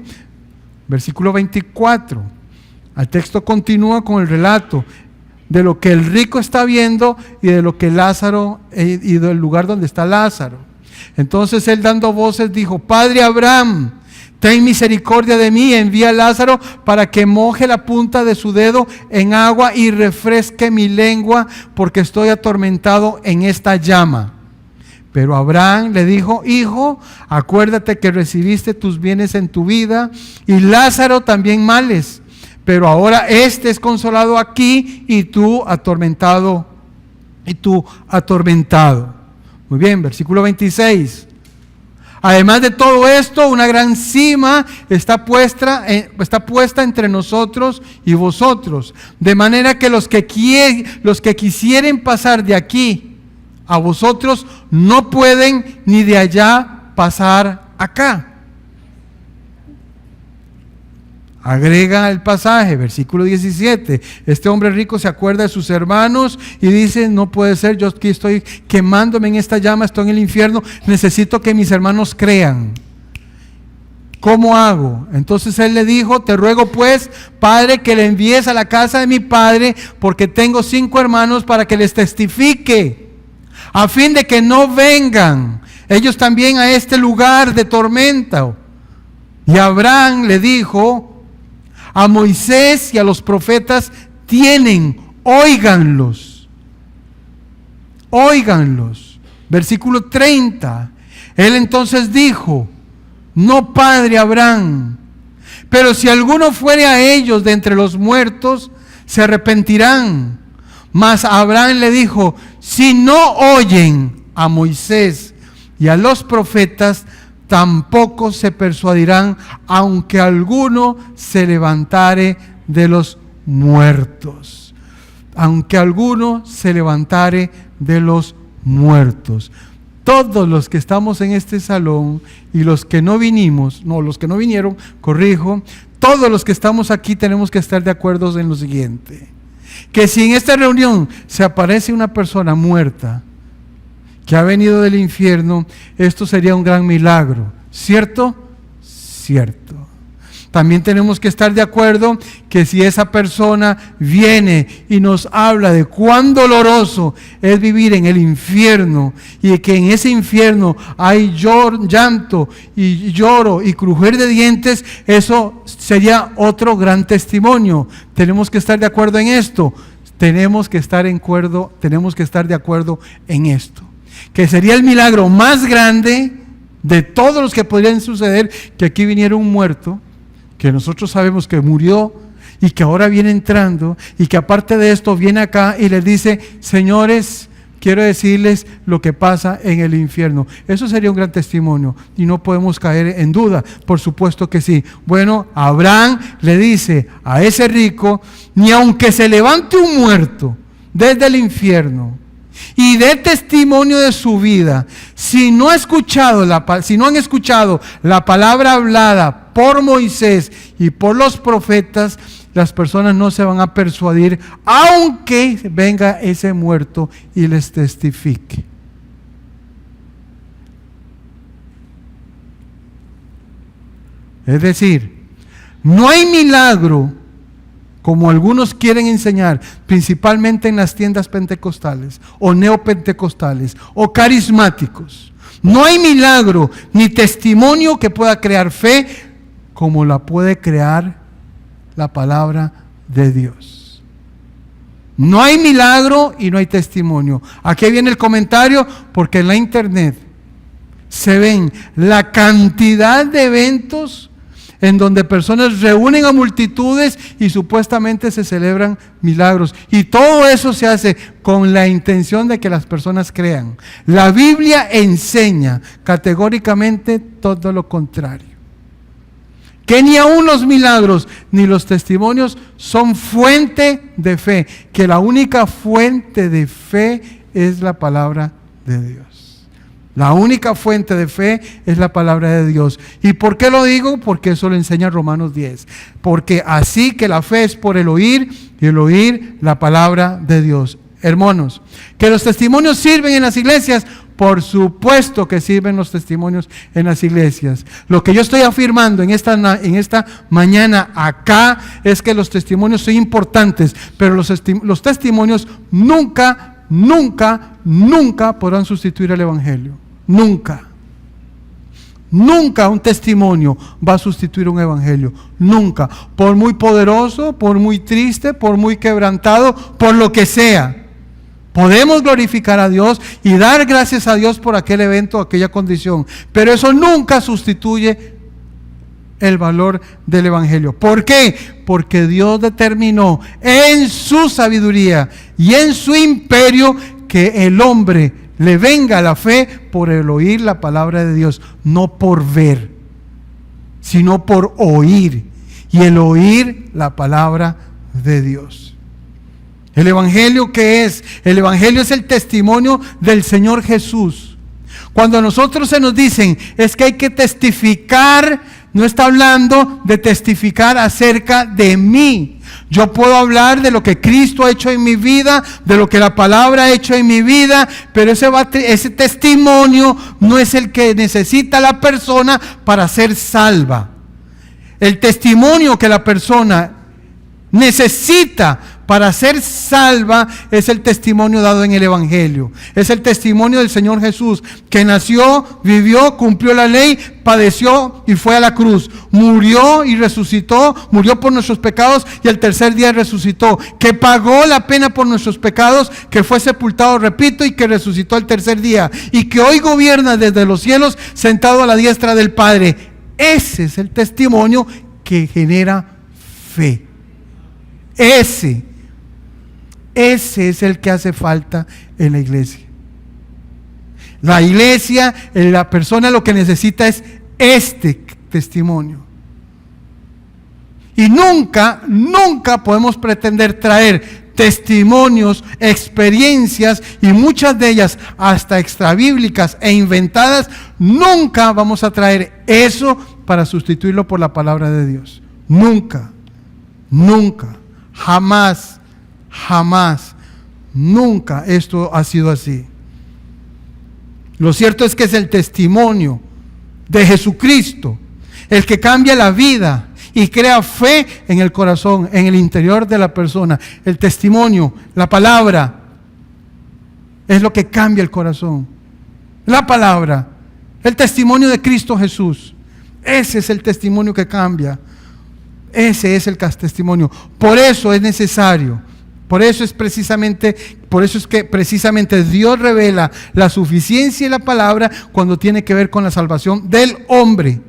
Versículo 24, el texto continúa con el relato de lo que el rico está viendo y de lo que Lázaro, y del lugar donde está Lázaro. Entonces él, dando voces, dijo: Padre Abraham, ten misericordia de mí, envía a Lázaro para que moje la punta de su dedo en agua y refresque mi lengua, porque estoy atormentado en esta llama. Pero Abraham le dijo: Hijo, acuérdate que recibiste tus bienes en tu vida, y Lázaro también males, pero ahora este es consolado aquí y tú atormentado. Muy bien, versículo 26. Además de todo esto, una gran cima está puesta entre nosotros y vosotros, de manera que los que quisieren pasar de aquí a vosotros no pueden, ni de allá pasar acá. Agrega el pasaje, versículo 17. Este hombre rico se acuerda de sus hermanos y dice: no puede ser, yo aquí estoy quemándome en esta llama, estoy en el infierno, necesito que mis hermanos crean. ¿Cómo hago? Entonces él le dijo: te ruego pues, Padre, que le envíes a la casa de mi padre, porque tengo 5 hermanos, para que les testifique, a fin de que no vengan ellos también a este lugar de tormento. Y Abraham le dijo: a Moisés y a los profetas tienen, óiganlos. Versículo 30. Él entonces dijo: no, Padre Abraham, pero si alguno fuere a ellos de entre los muertos, se arrepentirán. Mas Abraham le dijo: si no oyen a Moisés y a los profetas, tampoco se persuadirán, aunque alguno se levantare de los muertos. Todos los que estamos en este salón y los que no vinieron, todos los que estamos aquí tenemos que estar de acuerdo en lo siguiente: que si en esta reunión se aparece una persona muerta que ha venido del infierno, esto sería un gran milagro, ¿cierto? Cierto. También tenemos que estar de acuerdo que si esa persona viene y nos habla de cuán doloroso es vivir en el infierno, y que en ese infierno hay llanto y lloro y crujir de dientes, eso sería otro gran testimonio. Tenemos que estar de acuerdo en esto. Tenemos que estar de acuerdo en esto. Que sería el milagro más grande de todos los que podrían suceder, que aquí viniera un muerto, que nosotros sabemos que murió y que ahora viene entrando, y que aparte de esto viene acá y les dice: señores, quiero decirles lo que pasa en el infierno. Eso sería un gran testimonio y no podemos caer en duda. Por supuesto que sí. Bueno, Abraham le dice a ese rico: ni aunque se levante un muerto desde el infierno y dé testimonio de su vida, si no han escuchado la palabra hablada por Moisés y por los profetas, las personas no se van a persuadir, aunque venga ese muerto y les testifique. Es decir, no hay milagro, como algunos quieren enseñar, principalmente en las tiendas pentecostales o neopentecostales o carismáticos. No hay milagro ni testimonio que pueda crear fe como la puede crear la palabra de Dios. No hay milagro y no hay testimonio. Aquí viene el comentario, porque en la internet se ven la cantidad de eventos en donde personas reúnen a multitudes y supuestamente se celebran milagros. Y todo eso se hace con la intención de que las personas crean. La Biblia enseña categóricamente todo lo contrario. Que ni aun los milagros ni los testimonios son fuente de fe. Que la única fuente de fe es la palabra de Dios. La única fuente de fe es la palabra de Dios. ¿Y por qué lo digo? Porque eso lo enseña Romanos 10. Porque así que la fe es por el oír, y el oír la palabra de Dios. Hermanos, que los testimonios sirven en las iglesias, por supuesto que sirven los testimonios en las iglesias. Lo que yo estoy afirmando en esta mañana acá es que los testimonios son importantes, pero los testimonios nunca podrán sustituir el evangelio. Nunca un testimonio va a sustituir un evangelio. Nunca. Por muy poderoso, por muy triste, por muy quebrantado, por lo que sea. Podemos glorificar a Dios y dar gracias a Dios por aquel evento, aquella condición. Pero eso nunca sustituye el valor del evangelio. ¿Por qué? Porque Dios determinó en su sabiduría y en su imperio que el hombre le venga a la fe por el oír la palabra de Dios, no por ver, sino por oír, y el oír la palabra de Dios. ¿El evangelio qué es? El evangelio es el testimonio del Señor Jesús. Cuando a nosotros se nos dicen es que hay que testificar, no está hablando de testificar acerca de mí. Yo puedo hablar de lo que Cristo ha hecho en mi vida, de lo que la palabra ha hecho en mi vida, pero ese testimonio no es el que necesita la persona para ser salva. El testimonio que la persona necesita para ser salva es el testimonio dado en el evangelio. Es el testimonio del Señor Jesús, que nació, vivió, cumplió la ley, padeció y fue a la cruz. Murió y resucitó, murió por nuestros pecados y al tercer día resucitó. Que pagó la pena por nuestros pecados, que fue sepultado, repito, y que resucitó al tercer día. Y que hoy gobierna desde los cielos, sentado a la diestra del Padre. Ese es el testimonio que genera fe. Ese es el que hace falta en la iglesia. La iglesia, la persona lo que necesita es este testimonio. Y nunca podemos pretender traer testimonios, experiencias, y muchas de ellas hasta extrabíblicas e inventadas. Nunca vamos a traer eso para sustituirlo por la palabra de Dios. Nunca, jamás, nunca esto ha sido así. Lo cierto es que es el testimonio de Jesucristo el que cambia la vida y crea fe en el corazón, en el interior de la persona. El testimonio, la palabra, es lo que cambia el corazón. La palabra, el testimonio de Cristo Jesús, ese es el testimonio que cambia. Ese es el testimonio. Por eso es necesario. Por eso es que precisamente Dios revela la suficiencia de la palabra cuando tiene que ver con la salvación del hombre.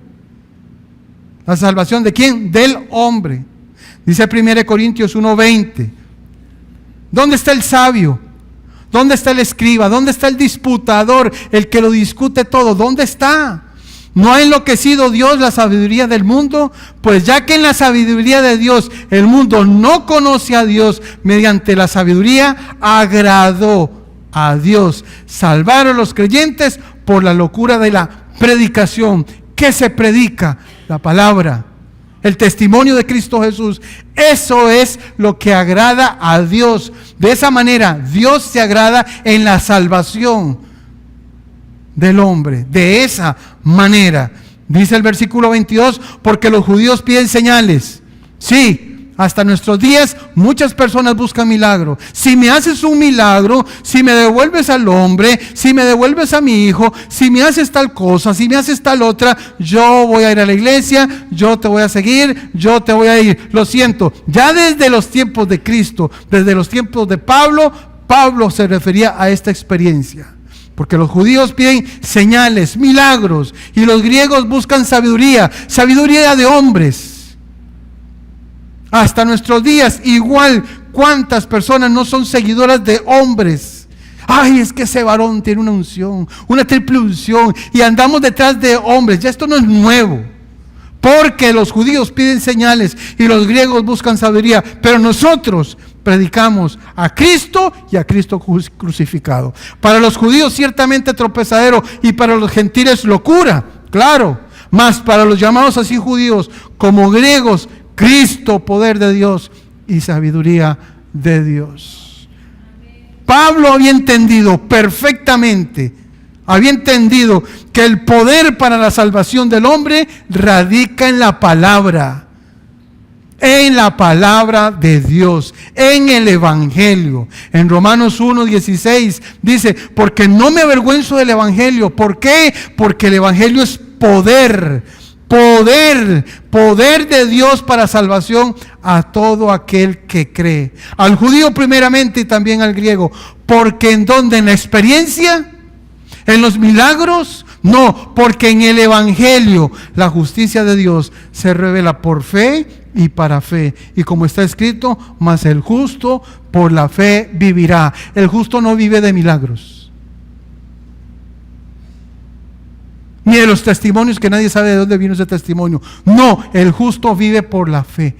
¿La salvación de quién? Del hombre. Dice 1 Corintios 1:20. ¿Dónde está el sabio? ¿Dónde está el escriba? ¿Dónde está el disputador? El que lo discute todo. ¿Dónde está? ¿No ha enloquecido Dios la sabiduría del mundo? Pues ya que en la sabiduría de Dios el mundo no conoce a Dios, mediante la sabiduría agradó a Dios salvar a los creyentes por la locura de la predicación. ¿qué se predica? La palabra, el testimonio de Cristo Jesús. Eso es lo que agrada a Dios. De esa manera, Dios se agrada en la salvación del hombre. De esa manera. Dice el versículo 22, porque los judíos piden señales. Sí, hasta nuestros días muchas personas buscan milagro. Si me haces un milagro, si me devuelves al hombre, si me devuelves a mi hijo, si me haces tal cosa, si me haces tal otra, yo voy a ir a la iglesia, yo te voy a seguir, yo te voy a ir. Lo siento, ya desde los tiempos de Cristo, desde los tiempos de Pablo se refería a esta experiencia. Porque los judíos piden señales, milagros, y los griegos buscan sabiduría de hombres. Hasta nuestros días, igual, ¿cuántas personas no son seguidoras de hombres? Ay, es que ese varón tiene una unción, una triple unción, y andamos detrás de hombres. Ya esto no es nuevo, porque los judíos piden señales y los griegos buscan sabiduría, pero nosotros predicamos a Cristo y a Cristo crucificado. Para los judíos ciertamente tropezadero, y para los gentiles locura, claro, mas para los llamados así judíos como griegos, Cristo, poder de Dios y sabiduría de Dios. Pablo había entendido perfectamente, que el poder para la salvación del hombre radica en la palabra de Dios, en el Evangelio. En Romanos 1:16 dice, porque no me avergüenzo del Evangelio. ¿Por qué? Porque el Evangelio es poder de Dios para salvación a todo aquel que cree. Al judío primeramente y también al griego. Porque en donde, en la experiencia, en los milagros, no, porque en el Evangelio la justicia de Dios se revela por fe y para fe. Y como está escrito, mas el justo por la fe vivirá. El justo no vive de milagros, ni de los testimonios que nadie sabe de dónde vino ese testimonio. No, el justo vive por la fe.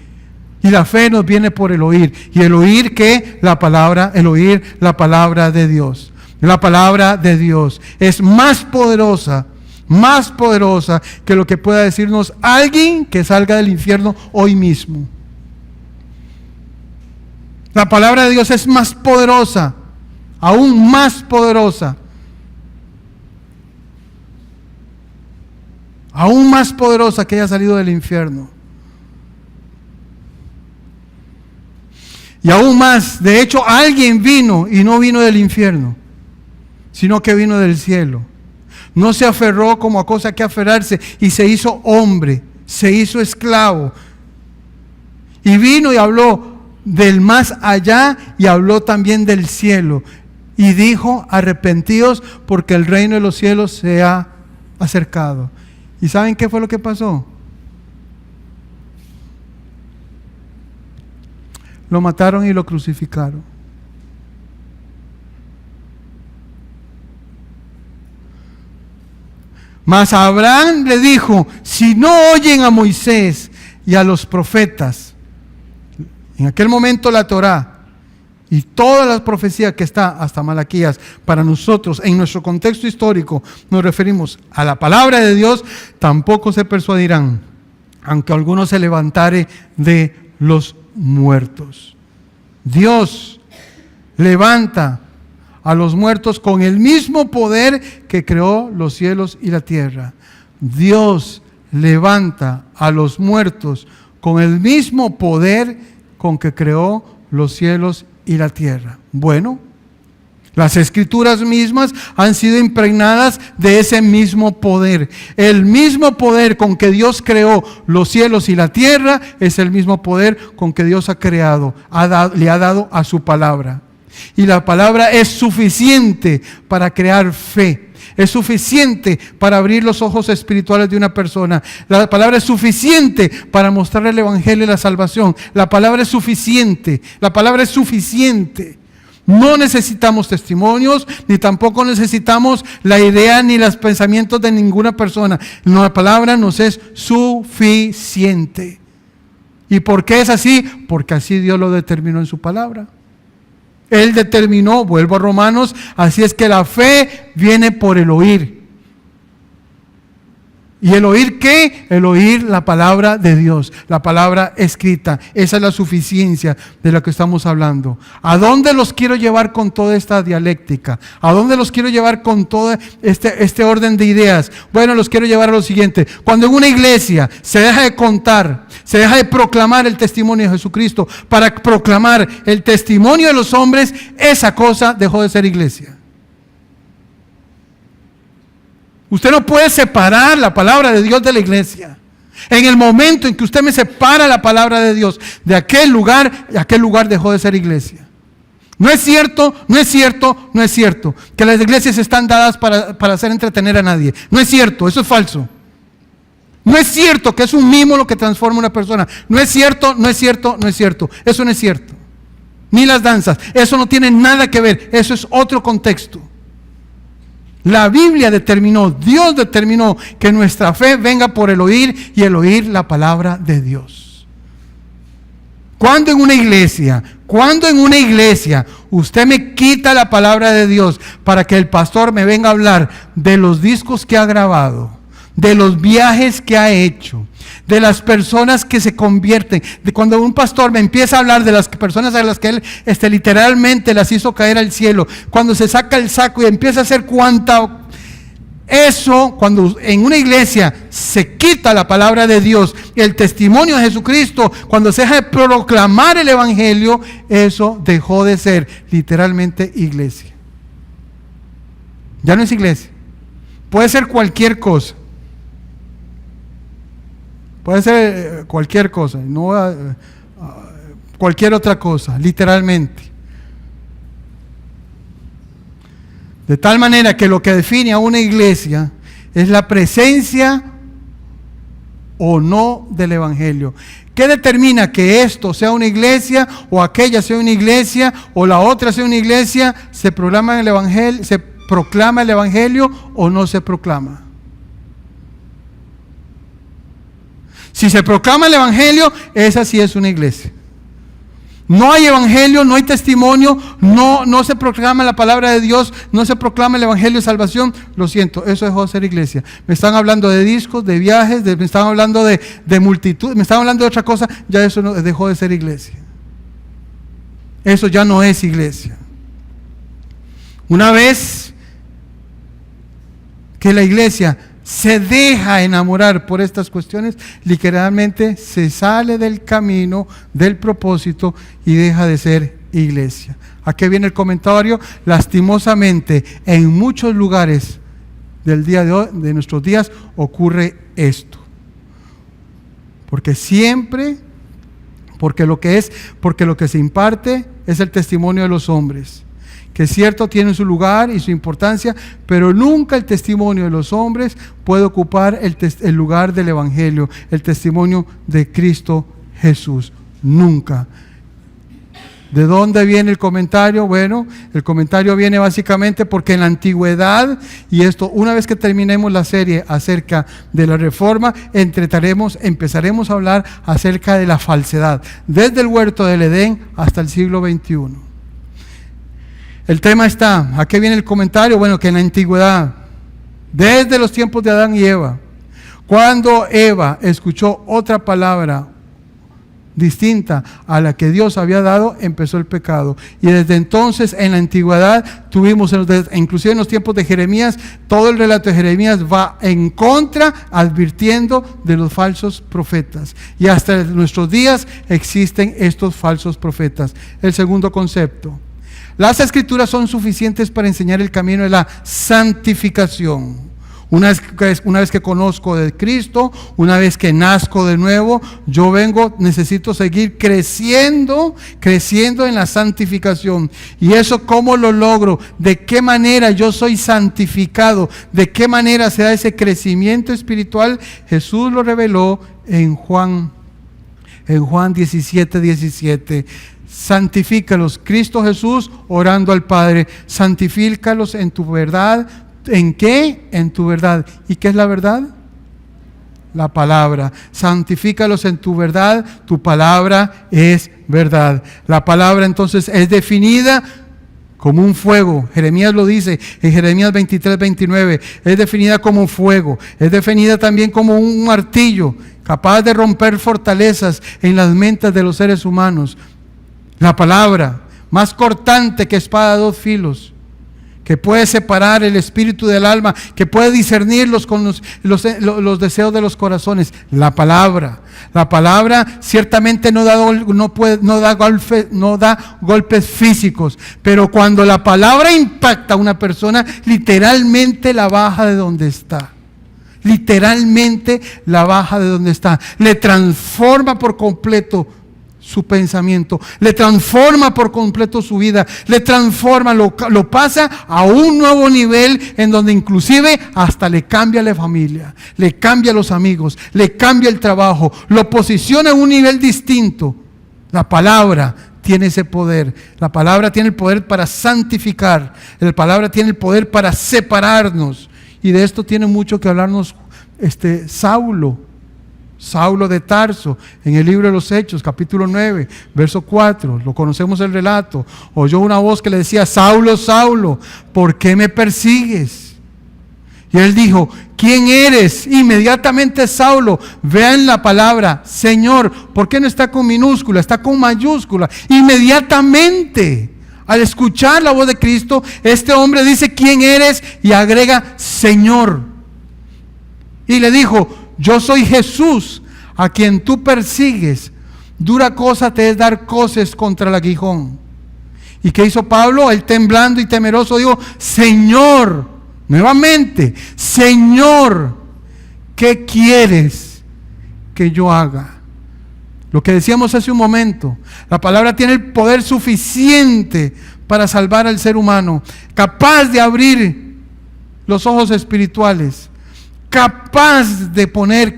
Y la fe nos viene por el oír. ¿Y el oír qué? El oír la palabra de Dios. La palabra de Dios es más poderosa que lo que pueda decirnos alguien que salga del infierno hoy mismo. La palabra de Dios es más poderosa, aún más poderosa. Aún más poderosa que haya salido del infierno. Y aún más, de hecho, alguien vino y no vino del infierno, sino que vino del cielo. No se aferró como a cosa que aferrarse y se hizo hombre, se hizo esclavo. Y vino y habló del más allá y habló también del cielo. Y dijo, arrepentíos porque el reino de los cielos se ha acercado. ¿Y saben qué fue lo que pasó? Lo mataron y lo crucificaron. Mas Abraham le dijo, si no oyen a Moisés y a los profetas, en aquel momento la Torá y todas las profecías que está hasta Malaquías, para nosotros en nuestro contexto histórico nos referimos a la palabra de Dios, tampoco se persuadirán, aunque alguno se levantare de los muertos. Dios levanta a los muertos con el mismo poder que creó los cielos y la tierra. Dios levanta a los muertos con el mismo poder con que creó los cielos y la tierra. Bueno, las escrituras mismas han sido impregnadas de ese mismo poder. El mismo poder con que Dios creó los cielos y la tierra es el mismo poder con que Dios ha creado, le ha dado a su palabra. Y la palabra es suficiente para crear fe. Es suficiente para abrir los ojos espirituales de una persona. La palabra es suficiente para mostrarle el evangelio y la salvación. La palabra es suficiente. La palabra es suficiente. No necesitamos testimonios, ni tampoco necesitamos la idea ni los pensamientos de ninguna persona. La palabra nos es suficiente. ¿Y por qué es así? Porque así Dios lo determinó en su palabra. Él determinó, vuelvo a Romanos, así es que la fe viene por el oír. ¿Y el oír qué? El oír la palabra de Dios, la palabra escrita. Esa es la suficiencia de la que estamos hablando. ¿A dónde los quiero llevar con toda esta dialéctica? ¿A dónde los quiero llevar con todo este orden de ideas? Bueno, los quiero llevar a lo siguiente. Cuando en una iglesia se deja de contar, se deja de proclamar el testimonio de Jesucristo para proclamar el testimonio de los hombres, esa cosa dejó de ser iglesia. Usted no puede separar la palabra de Dios de la iglesia. En el momento en que usted me separa la palabra de Dios de aquel lugar dejó de ser iglesia. No es cierto que las iglesias están dadas para hacer entretener a nadie. No es cierto, eso es falso. No es cierto que es un mimo lo que transforma a una persona. No es cierto. Eso no es cierto. Ni las danzas. Eso no tiene nada que ver. Eso es otro contexto. La Biblia determinó, Dios determinó que nuestra fe venga por el oír y el oír la palabra de Dios. Cuando en una iglesia usted me quita la palabra de Dios para que el pastor me venga a hablar de los discos que ha grabado, de los viajes que ha hecho, de las personas que se convierten, de cuando un pastor me empieza a hablar de las personas a las que él literalmente las hizo caer al cielo, cuando se saca el saco y empieza a hacer eso, cuando en una iglesia se quita la palabra de Dios y el testimonio de Jesucristo, cuando se deja de proclamar el evangelio, eso dejó de ser literalmente iglesia. Ya no es iglesia. Puede ser cualquier cosa. Puede ser cualquier cosa, no cualquier otra cosa, literalmente. De tal manera que lo que define a una iglesia es la presencia o no del evangelio. ¿Qué determina que esto sea una iglesia o aquella sea una iglesia o la otra sea una iglesia? ¿Se proclama el evangelio o no se proclama? Si se proclama el evangelio, esa sí es una iglesia. No hay evangelio, no hay testimonio, no se proclama la palabra de Dios, no se proclama el evangelio de salvación. Lo siento, eso dejó de ser iglesia. Me están hablando de discos, de viajes, me están hablando de multitud, me están hablando de otra cosa, ya eso dejó de ser iglesia. Eso ya no es iglesia. Una vez que la iglesia se deja enamorar por estas cuestiones, literalmente se sale del camino, del propósito y deja de ser iglesia. Aquí viene el comentario. Lastimosamente, en muchos lugares del día de hoy, de nuestros días, ocurre esto. Porque lo que se imparte es el testimonio de los hombres, que es cierto, tiene su lugar y su importancia, pero nunca el testimonio de los hombres puede ocupar el lugar del evangelio, el testimonio de Cristo Jesús. Nunca. ¿De dónde viene el comentario? Bueno, el comentario viene básicamente porque en la antigüedad, y esto una vez que terminemos la serie acerca de la reforma, empezaremos a hablar acerca de la falsedad, desde el huerto del Edén hasta el siglo XXI. El tema está, ¿a qué viene el comentario? Bueno, que en la antigüedad, desde los tiempos de Adán y Eva, cuando Eva escuchó otra palabra distinta a la que Dios había dado, empezó el pecado. Y desde entonces, en la antigüedad, tuvimos, inclusive en los tiempos de Jeremías, todo el relato de Jeremías va en contra, advirtiendo de los falsos profetas. Y hasta nuestros días existen estos falsos profetas. El segundo concepto. Las escrituras son suficientes para enseñar el camino de la santificación. Una vez que conozco de Cristo, una vez que nazco de nuevo, necesito seguir creciendo en la santificación. ¿Y eso cómo lo logro? ¿De qué manera yo soy santificado? ¿De qué manera se da ese crecimiento espiritual? Jesús lo reveló en Juan 17:17. Santifícalos, Cristo Jesús orando al Padre, santifícalos en tu verdad. ¿En qué? En tu verdad. ¿Y qué es la verdad? La palabra. Santifícalos en tu verdad, tu palabra es verdad. La palabra entonces es definida como un fuego. Jeremías lo dice en Jeremías 23, 29. Es definida como un fuego. Es definida también como un martillo, capaz de romper fortalezas en las mentes de los seres humanos. La palabra, más cortante que espada de dos filos, que puede separar el espíritu del alma, que puede discernirlos con los deseos de los corazones. La palabra ciertamente no da golpes físicos, pero cuando la palabra impacta a una persona, literalmente la baja de donde está. Literalmente la baja de donde está. Le transforma por completo su pensamiento, le transforma por completo su vida, le transforma, lo pasa a un nuevo nivel en donde inclusive hasta le cambia la familia, le cambia los amigos, le cambia el trabajo, lo posiciona en un nivel distinto. La palabra tiene ese poder. La palabra tiene el poder para santificar, la palabra tiene el poder para separarnos, y de esto tiene mucho que hablarnos Saulo de Tarso, en el libro de los Hechos, capítulo 9, verso 4, lo conocemos el relato. Oyó una voz que le decía: Saulo, Saulo, ¿por qué me persigues? Y él dijo: ¿quién eres? Inmediatamente Saulo, vean la palabra, Señor, ¿por qué no está con minúscula? Está con mayúscula. Inmediatamente, al escuchar la voz de Cristo, este hombre dice: ¿quién eres? Y agrega: Señor. Y le dijo: yo soy Jesús, a quien tú persigues. Dura cosa te es dar coces contra el aguijón. ¿Y qué hizo Pablo? Él, temblando y temeroso, dijo: Señor, nuevamente, Señor, ¿qué quieres que yo haga? Lo que decíamos hace un momento, la palabra tiene el poder suficiente para salvar al ser humano, capaz de abrir los ojos espirituales, capaz de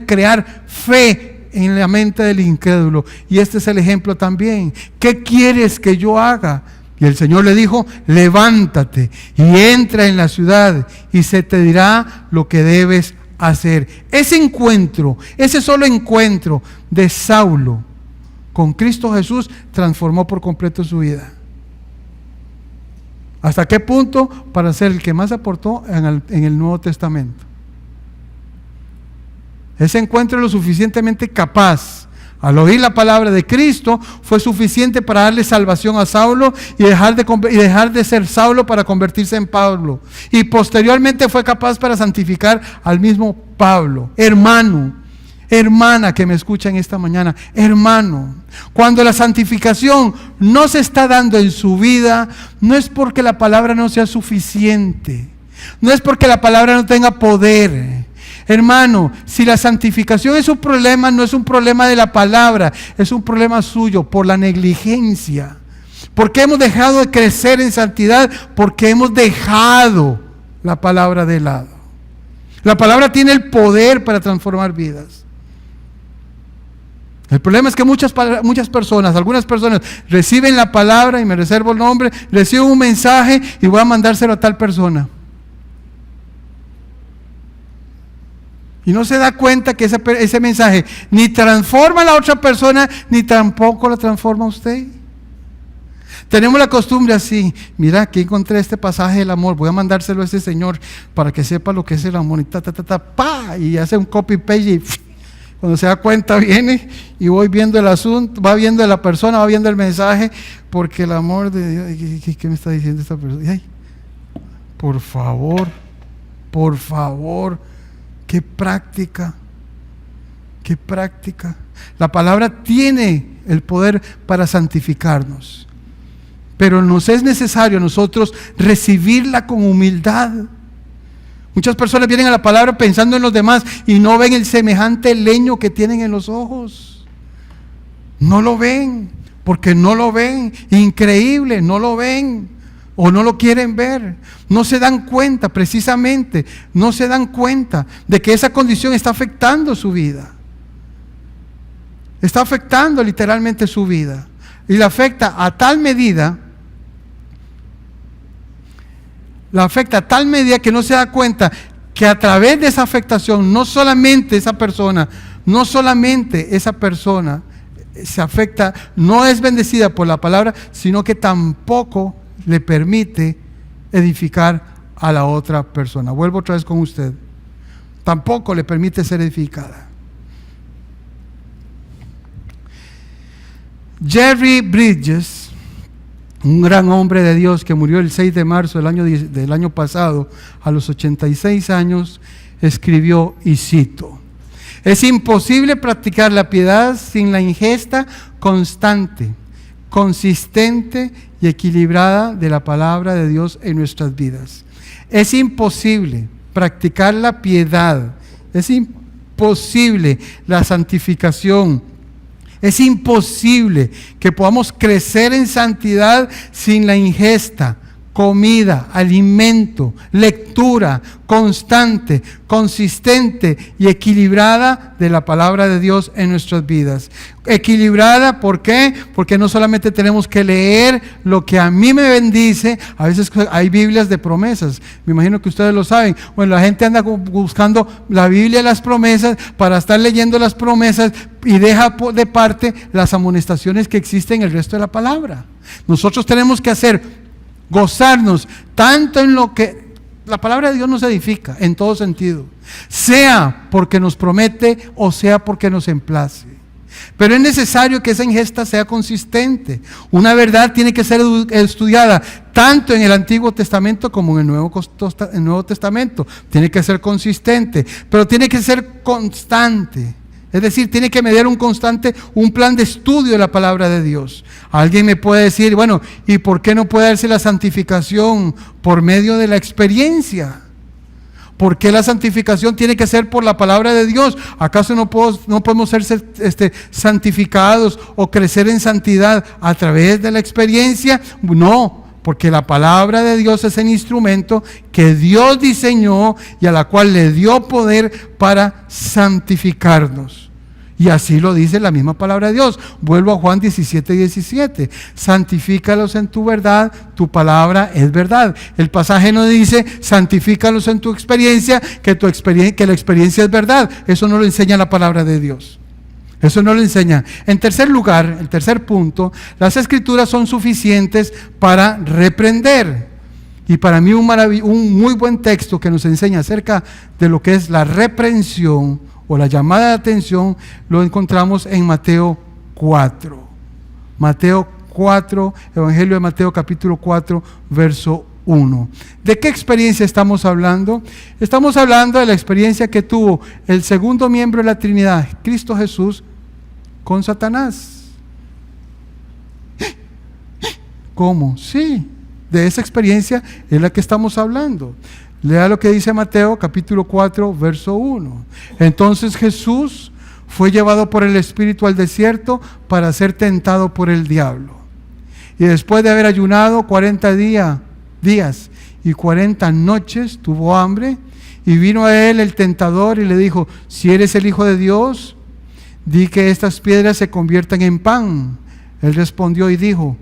crear fe en la mente del incrédulo. Y este es el ejemplo también. ¿Qué quieres que yo haga? Y el Señor le dijo: levántate y entra en la ciudad y se te dirá lo que debes hacer. Ese solo encuentro de Saulo con Cristo Jesús transformó por completo su vida. ¿Hasta qué punto? Para ser el que más aportó en el Nuevo Testamento. Ese encuentro lo suficientemente capaz, al oír la palabra de Cristo, fue suficiente para darle salvación a Saulo y dejar de ser Saulo para convertirse en Pablo. Y posteriormente fue capaz para santificar al mismo Pablo. Hermano, hermana que me escucha en esta mañana, hermano, cuando la santificación no se está dando en su vida, no es porque la palabra no sea suficiente, no es porque la palabra no tenga poder. Hermano, si la santificación es un problema, no es un problema de la palabra, es un problema suyo por la negligencia. ¿Por qué hemos dejado de crecer en santidad? Porque hemos dejado la palabra de lado. La palabra tiene el poder para transformar vidas. El problema es que muchas personas, algunas personas reciben la palabra, y me reservo el nombre, reciben un mensaje y voy a mandárselo a tal persona. Y no se da cuenta que ese mensaje ni transforma a la otra persona, ni tampoco la transforma a usted. Tenemos la costumbre así: mira, aquí encontré este pasaje del amor, voy a mandárselo a ese señor para que sepa lo que es el amor. Y hace un copy paste y cuando se da cuenta viene y voy viendo el asunto, va viendo la persona, va viendo el mensaje, porque el amor de Dios, ¿qué me está diciendo esta persona? Ay, por favor, qué práctica. La palabra tiene el poder para santificarnos, pero nos es necesario a nosotros recibirla con humildad. Muchas personas vienen a la palabra pensando en los demás y no ven el semejante leño que tienen en los ojos. No lo ven, porque no lo ven. Increíble, no lo ven. O no lo quieren ver, no se dan cuenta, precisamente, no se dan cuenta de que esa condición está afectando su vida. Está afectando literalmente su vida. Y la afecta a tal medida, que no se da cuenta que a través de esa afectación, no solamente esa persona se afecta, no es bendecida por la palabra, sino que tampoco le permite edificar a la otra persona. Vuelvo otra vez con usted. Tampoco le permite ser edificada. Jerry Bridges, un gran hombre de Dios que murió el 6 de marzo del año pasado, a los 86 años, escribió, y cito: es imposible practicar la piedad sin la ingesta constante, consistente y equilibrada de la palabra de Dios en nuestras vidas. Es imposible practicar la piedad, es imposible la santificación, es imposible que podamos crecer en santidad sin la ingesta, comida, alimento, lectura constante, consistente y equilibrada de la palabra de Dios en nuestras vidas. Equilibrada, ¿por qué? Porque no solamente tenemos que leer lo que a mí me bendice. A veces hay Biblias de promesas, me imagino que ustedes lo saben. Bueno, la gente anda buscando la Biblia de las promesas para estar leyendo las promesas y deja de parte las amonestaciones que existen en el resto de la palabra. Nosotros tenemos que gozarnos tanto en lo que la palabra de Dios nos edifica en todo sentido, sea porque nos promete o sea porque nos emplace. Pero es necesario que esa ingesta sea consistente. Una verdad tiene que ser estudiada tanto en el Antiguo Testamento como en el Nuevo Testamento. Tiene que ser consistente, pero tiene que ser constante. Es decir, tiene que mediar un plan de estudio de la palabra de Dios. Alguien me puede decir, bueno, ¿y por qué no puede darse la santificación por medio de la experiencia? ¿Por qué la santificación tiene que ser por la palabra de Dios? ¿Acaso no podemos ser santificados o crecer en santidad a través de la experiencia? No, porque la palabra de Dios es el instrumento que Dios diseñó y a la cual le dio poder para santificarnos. Y así lo dice la misma palabra de Dios. Vuelvo a Juan 17:17. Santifícalos en tu verdad, tu palabra es verdad. El pasaje no dice santifícalos en tu experiencia, que la experiencia es verdad. Eso no lo enseña la palabra de Dios. Eso no lo enseña. En tercer lugar, el tercer punto, las Escrituras son suficientes para reprender. Y para mí un muy buen texto que nos enseña acerca de lo que es la reprensión o la llamada de atención, lo encontramos en Mateo 4. Mateo 4, Evangelio de Mateo capítulo 4, verso 1. ¿De qué experiencia estamos hablando? Estamos hablando de la experiencia que tuvo el segundo miembro de la Trinidad, Cristo Jesús, con Satanás. ¿Cómo? Sí, de esa experiencia es la que estamos hablando. Lea lo que dice Mateo capítulo 4, verso 1. Entonces Jesús fue llevado por el Espíritu al desierto para ser tentado por el diablo. Y después de haber ayunado 40 días y 40 noches, tuvo hambre, y vino a él el tentador y le dijo: si eres el Hijo de Dios, di que estas piedras se conviertan en pan. Él respondió y dijo: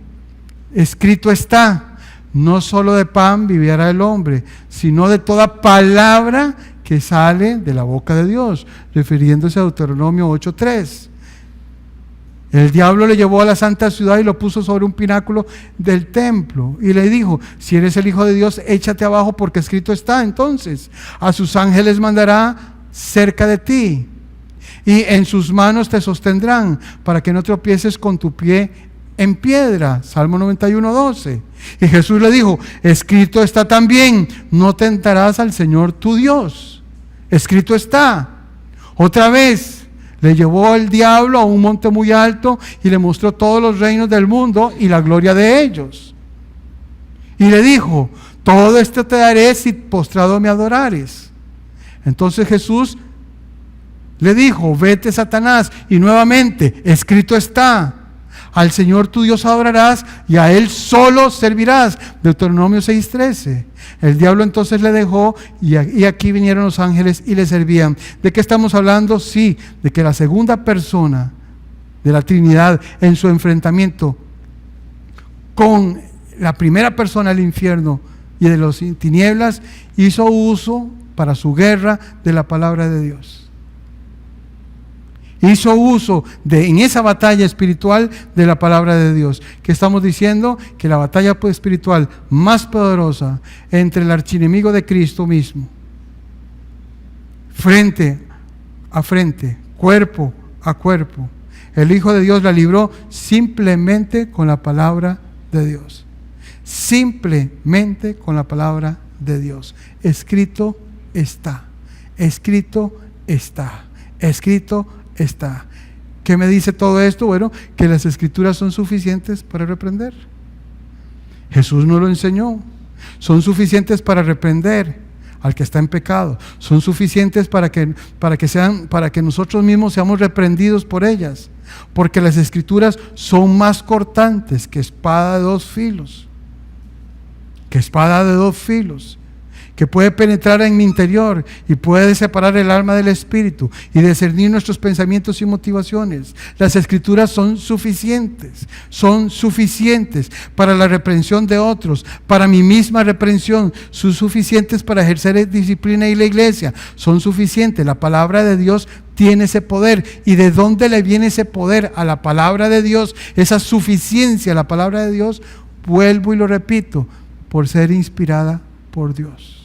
escrito está, no solo de pan vivirá el hombre, sino de toda palabra que sale de la boca de Dios, refiriéndose a Deuteronomio 8:3. El diablo le llevó a la santa ciudad y lo puso sobre un pináculo del templo y le dijo: si eres el Hijo de Dios, échate abajo, porque escrito está. Entonces a sus ángeles mandará cerca de ti, y en sus manos te sostendrán, para que no tropieces con tu pie en piedra. Salmo 91:12. Y Jesús le dijo: escrito está también, no tentarás al Señor tu Dios. Escrito está. Otra vez le llevó el diablo a un monte muy alto y le mostró todos los reinos del mundo y la gloria de ellos. Y le dijo: todo esto te daré si postrado me adorares. Entonces Jesús le dijo: vete, Satanás. Y nuevamente, escrito está, al Señor tu Dios adorarás y a Él solo servirás. Deuteronomio 6:13. El diablo entonces le dejó y aquí vinieron los ángeles y le servían. ¿De qué estamos hablando? Sí, de que la segunda persona de la Trinidad, en su enfrentamiento con la primera persona del infierno y de las tinieblas, hizo uso para su guerra de la palabra de Dios. hizo uso en esa batalla espiritual de la palabra de Dios. Que estamos diciendo que la batalla espiritual más poderosa entre el archienemigo de Cristo mismo, frente a frente, cuerpo a cuerpo, el Hijo de Dios la libró simplemente con la palabra de Dios. Simplemente con la palabra de Dios. Escrito está. Escrito está. Escrito está. ¿Qué me dice todo esto? Bueno, que las escrituras son suficientes para reprender. Jesús nos lo enseñó. Son suficientes para reprender al que está en pecado. Son suficientes para que nosotros mismos seamos reprendidos por ellas. Porque las escrituras son más cortantes que espada de dos filos. Que espada de dos filos. Que puede penetrar en mi interior y puede separar el alma del espíritu y discernir nuestros pensamientos y motivaciones. Las escrituras son suficientes para la reprensión de otros, para mi misma reprensión, son suficientes para ejercer disciplina en la iglesia, son suficientes. La palabra de Dios tiene ese poder. ¿Y de dónde le viene ese poder a la palabra de Dios? Esa suficiencia a la palabra de Dios, vuelvo y lo repito, por ser inspirada por Dios.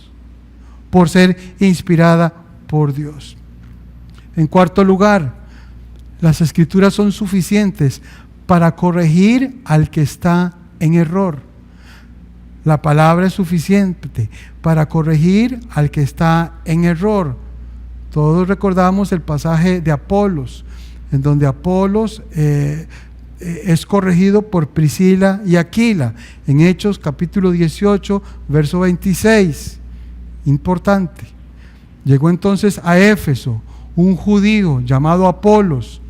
Por ser inspirada por Dios. En cuarto lugar, las escrituras son suficientes para corregir al que está en error. La palabra es suficiente para corregir al que está en error. Todos recordamos el pasaje de Apolos, en donde Apolos es corregido por Priscila y Aquila, en Hechos capítulo 18, verso 26. Importante. Llegó entonces a Éfeso un judío llamado Apolos,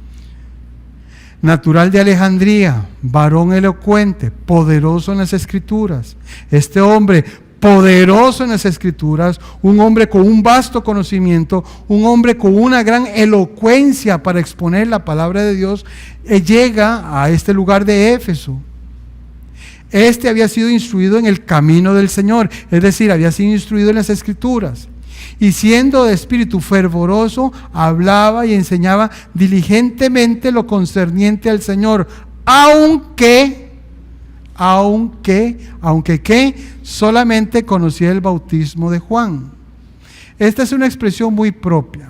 natural de Alejandría, varón elocuente, poderoso en las escrituras. Este hombre poderoso en las escrituras, un hombre con un vasto conocimiento, un hombre con una gran elocuencia para exponer la palabra de Dios, llega a este lugar de Éfeso. Este había sido instruido en el camino del Señor, es decir, había sido instruido en las escrituras. Y siendo de espíritu fervoroso, hablaba y enseñaba diligentemente lo concerniente al Señor, aunque solamente conocía el bautismo de Juan. Esta es una expresión muy propia.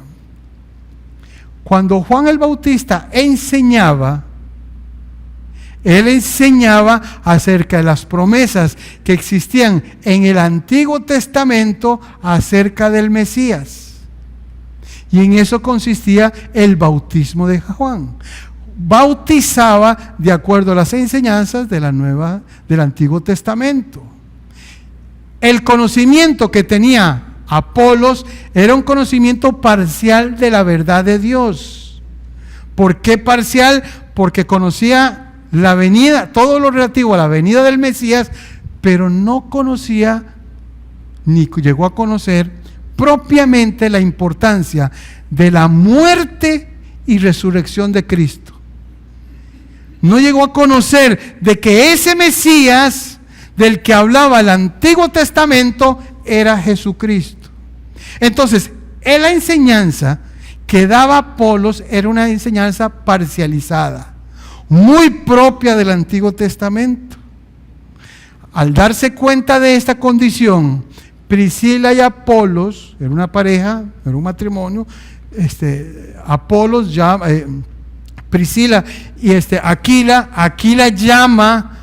Cuando Juan el Bautista enseñaba, él enseñaba acerca de las promesas que existían en el Antiguo Testamento acerca del Mesías. Y en eso consistía el bautismo de Juan. Bautizaba de acuerdo a las enseñanzas del Antiguo Testamento. El conocimiento que tenía Apolos era un conocimiento parcial de la verdad de Dios. ¿Por qué parcial? Porque conocía la venida, todo lo relativo a la venida del Mesías, pero no conocía ni llegó a conocer propiamente la importancia de la muerte y resurrección de Cristo. No llegó a conocer de que ese Mesías del que hablaba el Antiguo Testamento era Jesucristo. Entonces, la enseñanza que daba Apolos era una enseñanza parcializada, muy propia del Antiguo Testamento. Al darse cuenta de esta condición, Priscila y Apolos, era una pareja, era un matrimonio, Apolos llama, Priscila y Aquila llama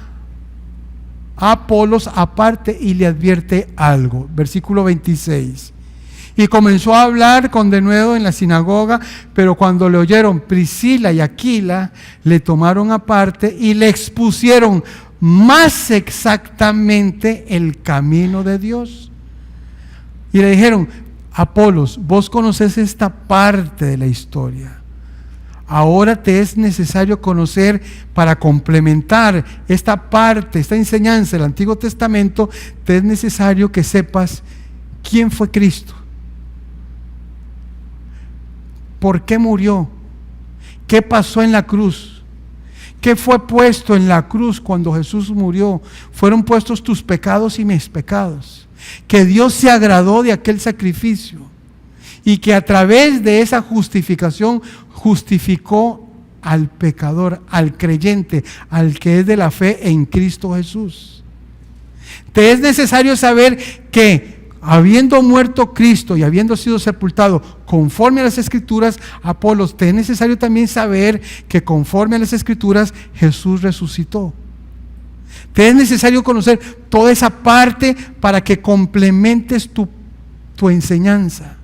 a Apolos aparte y le advierte algo. Versículo 26. Y comenzó a hablar con denuedo en la sinagoga, pero cuando le oyeron Priscila y Aquila, le tomaron aparte y le expusieron más exactamente el camino de Dios. Y le dijeron: Apolos, vos conoces esta parte de la historia. Ahora te es necesario conocer, para complementar esta parte, esta enseñanza del Antiguo Testamento, te es necesario que sepas quién fue Cristo. ¿Por qué murió? ¿Qué pasó en la cruz? ¿Qué fue puesto en la cruz cuando Jesús murió? Fueron puestos tus pecados y mis pecados. Que Dios se agradó de aquel sacrificio y que a través de esa justificación justificó al pecador, al creyente, al que es de la fe en Cristo Jesús. Te es necesario saber que habiendo muerto Cristo y habiendo sido sepultado conforme a las Escrituras, Apolos, te es necesario también saber que conforme a las Escrituras Jesús resucitó. Te es necesario conocer toda esa parte para que complementes tu enseñanza.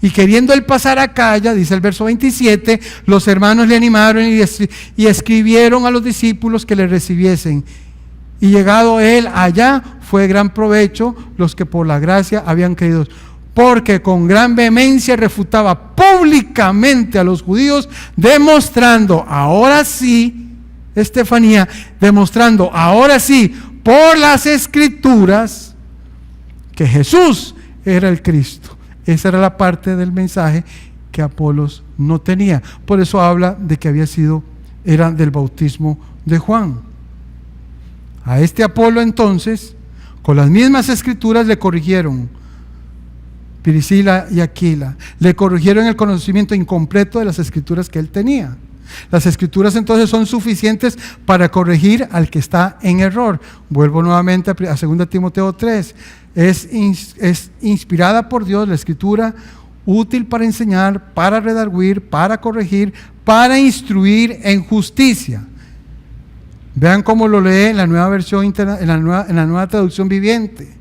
Y queriendo él pasar a Acaya, dice el verso 27, los hermanos le animaron y escribieron a los discípulos que le recibiesen. Y llegado él allá, fue de gran provecho los que por la gracia habían creído, porque con gran vehemencia refutaba públicamente a los judíos, demostrando ahora sí, Estefanía, demostrando ahora sí, por las Escrituras, que Jesús era el Cristo. Esa era la parte del mensaje que Apolos no tenía. Por eso habla de que era del bautismo de Juan. A este Apolo entonces, con las mismas Escrituras le corrigieron Priscila y Aquila. Le corrigieron el conocimiento incompleto de las Escrituras que él tenía. Las Escrituras entonces son suficientes para corregir al que está en error. Vuelvo nuevamente a 2 Timoteo 3. Es inspirada por Dios la Escritura, útil para enseñar, para redarguir, para corregir, para instruir en justicia. Vean cómo lo lee en la nueva versión en la nueva traducción viviente.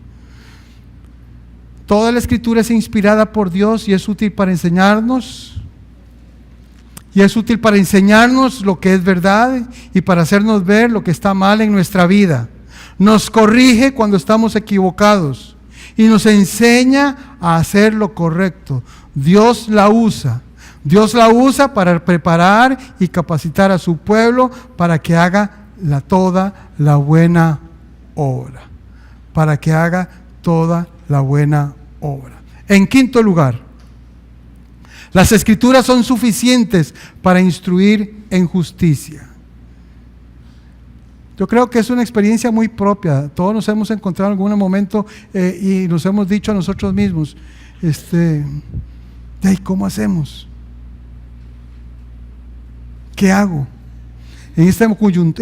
Toda la Escritura es inspirada por Dios y es útil para enseñarnos. Y es útil para enseñarnos lo que es verdad y para hacernos ver lo que está mal en nuestra vida. Nos corrige cuando estamos equivocados y nos enseña a hacer lo correcto. Dios la usa. Dios la usa para preparar y capacitar a su pueblo para que haga toda la buena obra. Para que haga toda la buena obra. En quinto lugar, las Escrituras son suficientes para instruir en justicia. Yo creo que es una experiencia muy propia. Todos nos hemos encontrado en algún momento y nos hemos dicho a nosotros mismos, ¿cómo hacemos? ¿Qué hago? En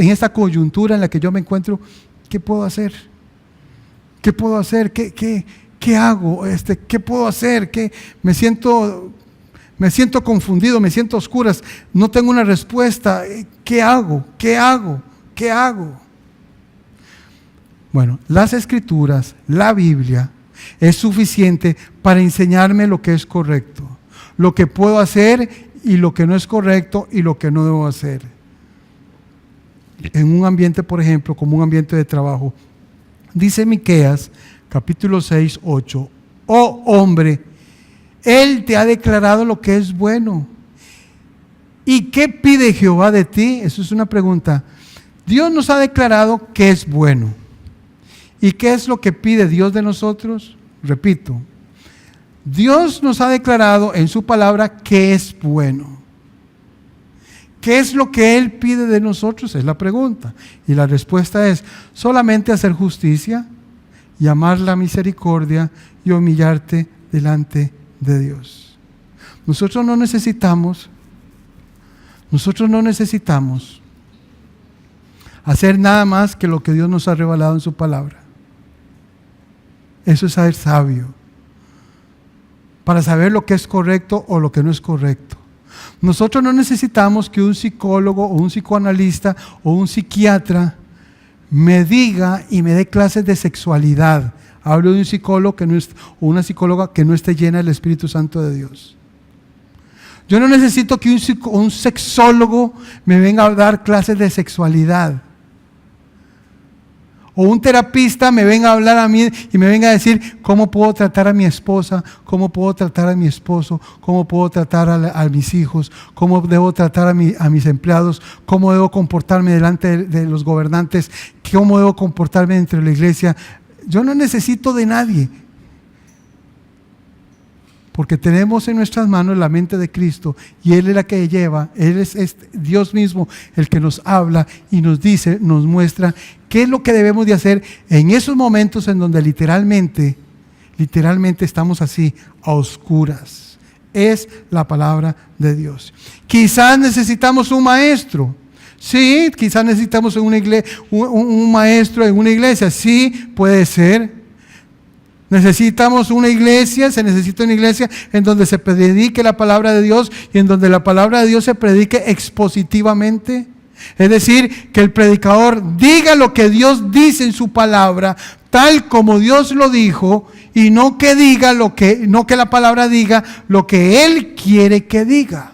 esta coyuntura en la que yo me encuentro, ¿qué puedo hacer? ¿Qué puedo hacer? ¿Qué hago? ¿Qué puedo hacer? Me siento confundido, me siento a oscuras, no tengo una respuesta. ¿Qué hago? ¿Qué hago? ¿Qué hago? Bueno, las Escrituras, la Biblia, es suficiente para enseñarme lo que es correcto, lo que puedo hacer y lo que no es correcto y lo que no debo hacer. En un ambiente, por ejemplo, como un ambiente de trabajo, dice Miqueas, capítulo 6, 8, oh hombre, Él te ha declarado lo que es bueno. ¿Y qué pide Jehová de ti? Eso es una pregunta. Dios nos ha declarado que es bueno. ¿Y qué es lo que pide Dios de nosotros? Repito, Dios nos ha declarado en su palabra que es bueno. ¿Qué es lo que Él pide de nosotros? Es la pregunta. Y la respuesta es solamente hacer justicia, llamar la misericordia y humillarte delante de Dios. Nosotros no necesitamos hacer nada más que lo que Dios nos ha revelado en su palabra. Eso es ser sabio, para saber lo que es correcto o lo que no es correcto. Nosotros no necesitamos que un psicólogo o un psicoanalista o un psiquiatra me diga y me dé clases de sexualidad. Hablo de un psicólogo o una psicóloga que no esté llena del Espíritu Santo de Dios. Yo no necesito que un sexólogo me venga a dar clases de sexualidad. O un terapista me venga a hablar a mí y me venga a decir cómo puedo tratar a mi esposa, cómo puedo tratar a mi esposo, cómo puedo tratar a mis hijos, cómo debo tratar a mis empleados, cómo debo comportarme delante de los gobernantes, cómo debo comportarme entre la iglesia. Yo no necesito de nadie, porque tenemos en nuestras manos la mente de Cristo y Él es la que lleva, Él es Dios mismo el que nos habla y nos dice, nos muestra qué es lo que debemos de hacer en esos momentos en donde literalmente estamos así, a oscuras, es la palabra de Dios. Quizás necesitamos un maestro. Sí, quizás necesitamos un maestro en una iglesia. Sí, puede ser. Necesitamos una iglesia, se necesita una iglesia en donde se predique la palabra de Dios y en donde la palabra de Dios se predique expositivamente. Es decir, que el predicador diga lo que Dios dice en su palabra, tal como Dios lo dijo, y no que la palabra diga lo que Él quiere que diga.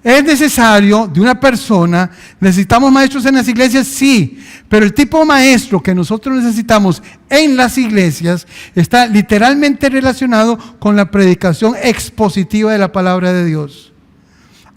Es necesario de una persona, necesitamos maestros en las iglesias, sí, pero el tipo de maestro que nosotros necesitamos en las iglesias está literalmente relacionado con la predicación expositiva de la palabra de Dios.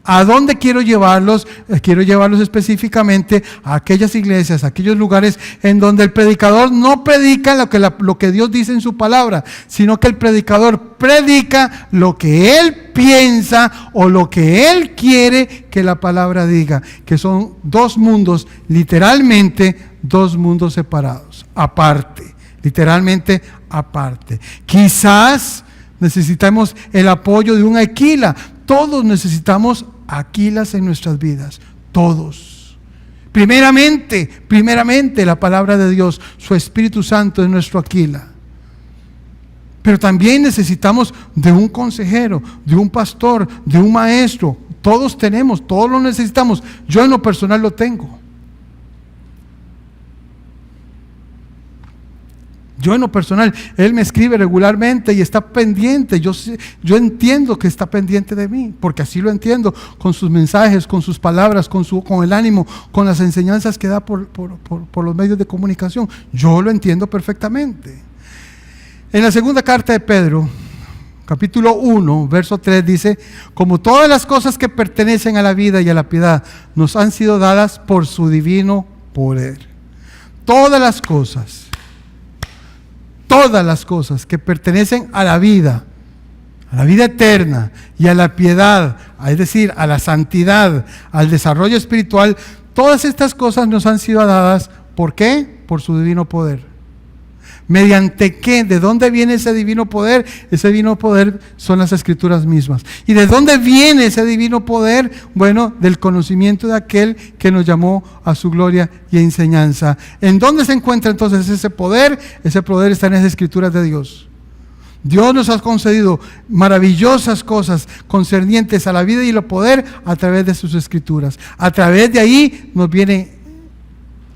¿A dónde quiero llevarlos? Quiero llevarlos específicamente a aquellas iglesias, a aquellos lugares en donde el predicador no predica lo que Dios dice en su palabra, sino que el predicador predica lo que él piensa o lo que él quiere que la palabra diga, que son dos mundos, literalmente dos mundos separados, aparte, literalmente aparte. Quizás necesitamos el apoyo de un Aquila. Todos necesitamos Aquilas en nuestras vidas, todos. Primeramente la palabra de Dios, su Espíritu Santo es nuestro Aquila. Pero también necesitamos de un consejero, de un pastor, de un maestro. Todos lo necesitamos. Yo en lo personal lo tengo. Yo en lo personal, él me escribe regularmente y está pendiente. Yo entiendo que está pendiente de mí, porque así lo entiendo, con sus mensajes, con sus palabras, con el ánimo, con las enseñanzas que da por los medios de comunicación. Yo lo entiendo perfectamente. En la segunda carta de Pedro, capítulo 1, verso 3 dice: como todas las cosas que pertenecen a la vida y a la piedad nos han sido dadas por su divino poder. Todas las cosas que pertenecen a la vida eterna y a la piedad, es decir, a la santidad, al desarrollo espiritual, todas estas cosas nos han sido dadas, ¿por qué? Por su divino poder. ¿Mediante qué? ¿De dónde viene ese divino poder? Ese divino poder son las Escrituras mismas. ¿Y de dónde viene ese divino poder? Bueno, del conocimiento de aquel que nos llamó a su gloria y enseñanza. ¿En dónde se encuentra entonces ese poder? Ese poder está en las Escrituras de Dios. Dios nos ha concedido maravillosas cosas concernientes a la vida y el poder a través de sus Escrituras. A través de ahí nos viene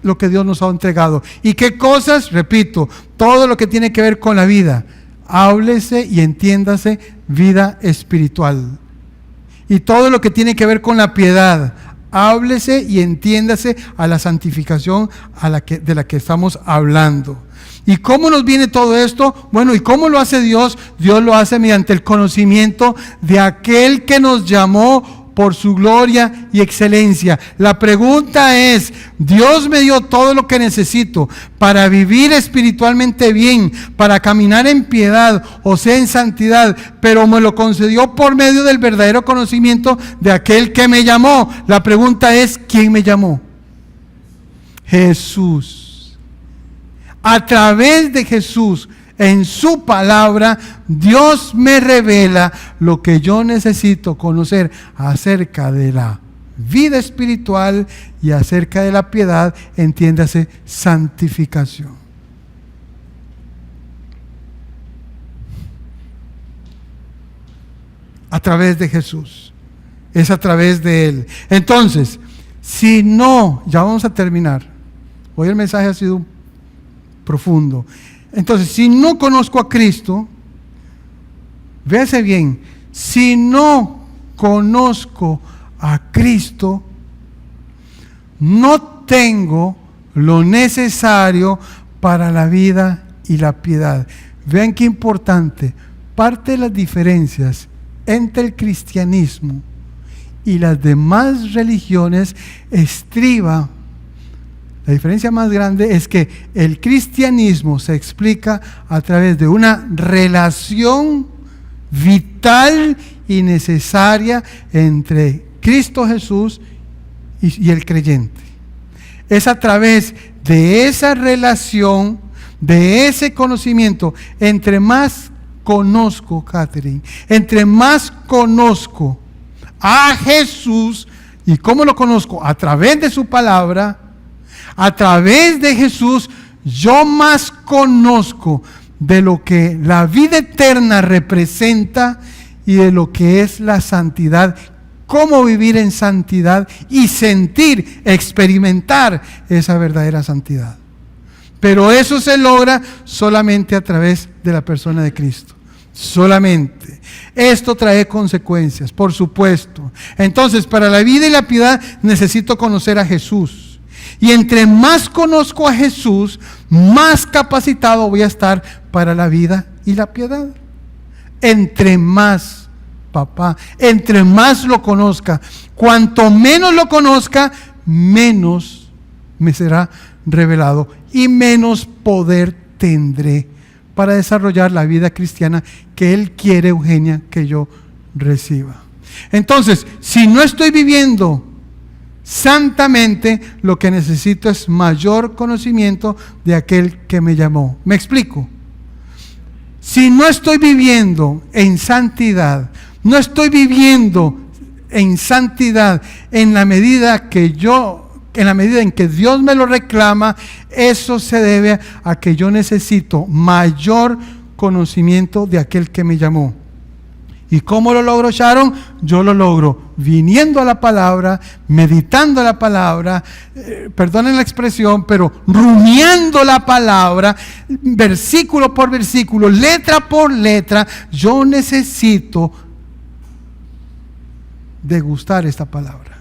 lo que Dios nos ha entregado. ¿Y qué cosas? Repito, todo lo que tiene que ver con la vida. Háblese y entiéndase vida espiritual. Y todo lo que tiene que ver con la piedad. Háblese y entiéndase a la santificación de la que estamos hablando. ¿Y cómo nos viene todo esto? Bueno, ¿y cómo lo hace Dios? Dios lo hace mediante el conocimiento de aquel que nos llamó por su gloria y excelencia. La pregunta es: Dios me dio todo lo que necesito para vivir espiritualmente bien, para caminar en piedad, o sea, en santidad, pero me lo concedió por medio del verdadero conocimiento de aquel que me llamó. La pregunta es: ¿quién me llamó? Jesús. A través de Jesús, en su palabra, Dios me revela lo que yo necesito conocer acerca de la vida espiritual y acerca de la piedad, entiéndase, santificación. A través de Jesús, es a través de Él. Entonces, si no, ya vamos a terminar. Hoy el mensaje ha sido profundo. Entonces, si no conozco a Cristo, véase bien, si no conozco a Cristo, no tengo lo necesario para la vida y la piedad. Vean qué importante. Parte de las diferencias entre el cristianismo y las demás religiones estriba. La diferencia más grande es que el cristianismo se explica a través de una relación vital y necesaria entre Cristo Jesús y el creyente. Es a través de esa relación, de ese conocimiento, entre más conozco, Catherine, entre más conozco a Jesús, ¿y cómo lo conozco? A través de su palabra, a través de Jesús, yo más conozco de lo que la vida eterna representa y de lo que es la santidad, cómo vivir en santidad y sentir, experimentar esa verdadera santidad. Pero eso se logra solamente a través de la persona de Cristo. Solamente. Esto trae consecuencias, por supuesto. Entonces, para la vida y la piedad necesito conocer a Jesús. Y entre más conozco a Jesús, más capacitado voy a estar para la vida y la piedad. Entre más, papá, entre más lo conozca. Cuanto menos lo conozca, menos me será revelado y menos poder tendré para desarrollar la vida cristiana que Él quiere, Eugenia, que yo reciba. Entonces, si no estoy viviendo santamente, lo que necesito es mayor conocimiento de aquel que me llamó. ¿Me explico? Si no estoy viviendo en santidad, no estoy viviendo en santidad en la medida en que Dios me lo reclama, eso se debe a que yo necesito mayor conocimiento de aquel que me llamó. ¿Y cómo lo logro, Sharon? Yo lo logro viniendo a la palabra, meditando la palabra, perdonen la expresión, pero rumiando la palabra, versículo por versículo, letra por letra. Yo necesito degustar esta palabra,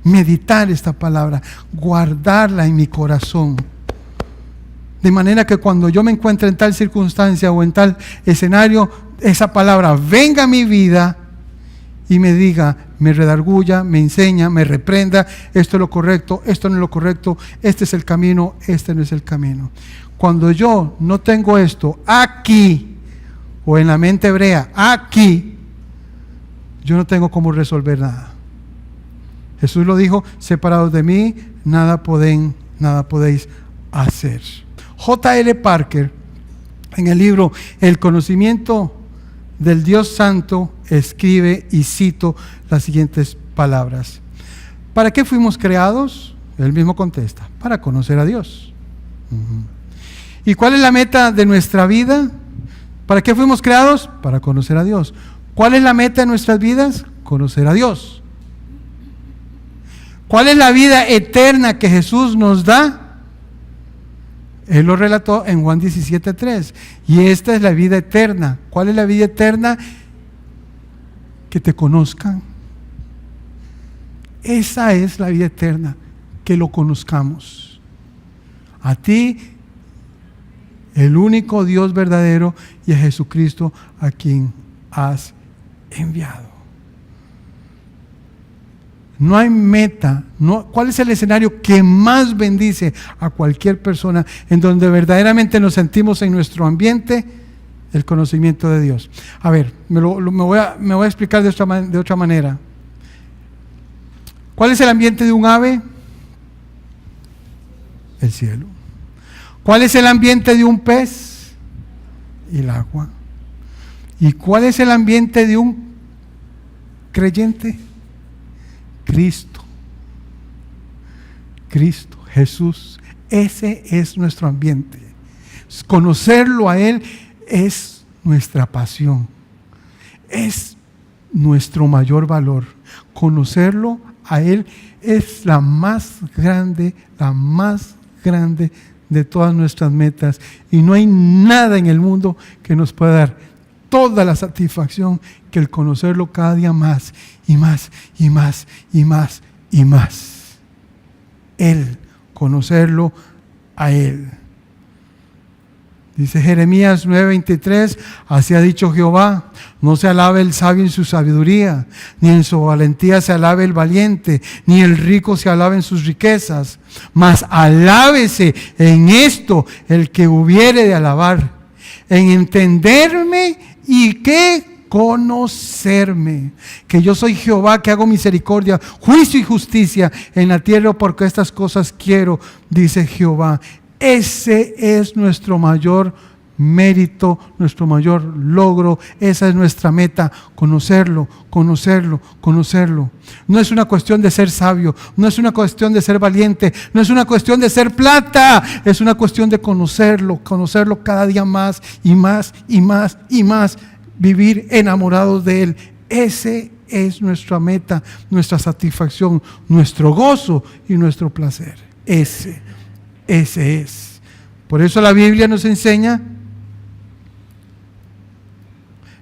meditar esta palabra, guardarla en mi corazón. De manera que cuando yo me encuentre en tal circunstancia o en tal escenario, esa palabra venga a mi vida y me diga, me redarguya, me enseña, me reprenda, esto es lo correcto, esto no es lo correcto, este es el camino, este no es el camino. Cuando yo no tengo esto aquí, o en la mente hebrea, aquí, yo no tengo cómo resolver nada. Jesús lo dijo, separados de mí, nada podéis hacer. J.L. Parker, en el libro El conocimiento del Dios Santo, escribe, y cito las siguientes palabras: ¿para qué fuimos creados? Él mismo contesta: para conocer a Dios. ¿Y cuál es la meta de nuestra vida? ¿Para qué fuimos creados? Para conocer a Dios. ¿Cuál es la meta de nuestras vidas? Conocer a Dios. ¿Cuál es la vida eterna que Jesús nos da? Él lo relató en Juan 17:3. Y esta es la vida eterna. ¿Cuál es la vida eterna? Que te conozcan. Esa es la vida eterna, que lo conozcamos. A ti, el único Dios verdadero, y a Jesucristo a quien has enviado. No hay meta. ¿Cuál es el escenario que más bendice a cualquier persona, en donde verdaderamente nos sentimos en nuestro ambiente? El conocimiento de Dios. A ver, me voy a explicar de otra manera. ¿Cuál es el ambiente de un ave? El cielo. ¿Cuál es el ambiente de un pez? El agua. ¿Y cuál es el ambiente de un creyente? Cristo, Jesús. Ese es nuestro ambiente. Conocerlo a Él es nuestra pasión, es nuestro mayor valor. Conocerlo a Él es la más grande de todas nuestras metas, y no hay nada en el mundo que nos pueda dar toda la satisfacción que el conocerlo cada día más y más y más y más y más. Él, conocerlo a Él. Dice Jeremías 9:23, así ha dicho Jehová: no se alabe el sabio en su sabiduría, ni en su valentía se alabe el valiente, ni el rico se alabe en sus riquezas, mas alábese en esto el que hubiere de alabar, en entenderme y que conocerme, que yo soy Jehová, que hago misericordia, juicio y justicia en la tierra, porque estas cosas quiero, dice Jehová. Ese es nuestro mayor mérito, nuestro mayor logro. Esa es nuestra meta, conocerlo, conocerlo, conocerlo. No es una cuestión de ser sabio, no es una cuestión de ser valiente, no es una cuestión de ser plata, es una cuestión de conocerlo, conocerlo cada día más y más y más y más, vivir enamorados de Él. Ese es nuestra meta, nuestra satisfacción, nuestro gozo y nuestro placer. Ese es. Por eso la Biblia nos enseña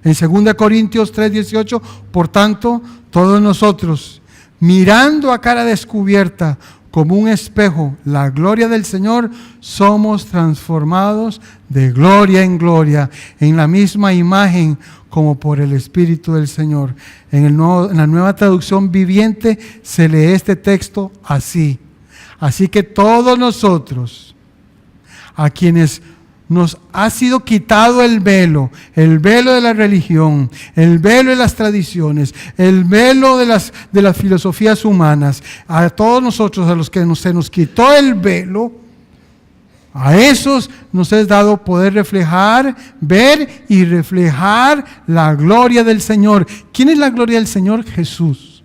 en 2 Corintios 3:18, por tanto, todos nosotros, mirando a cara descubierta como un espejo la gloria del Señor, somos transformados de gloria en gloria, en la misma imagen como por el Espíritu del Señor. En la Nueva Traducción Viviente se lee este texto así. Así que todos nosotros, a quienes nos ha sido quitado el velo de la religión, el velo de las tradiciones, el velo de las filosofías humanas, a todos nosotros, a los que se nos quitó el velo, a esos nos es dado poder reflejar, ver y reflejar la gloria del Señor. ¿Quién es la gloria del Señor? Jesús.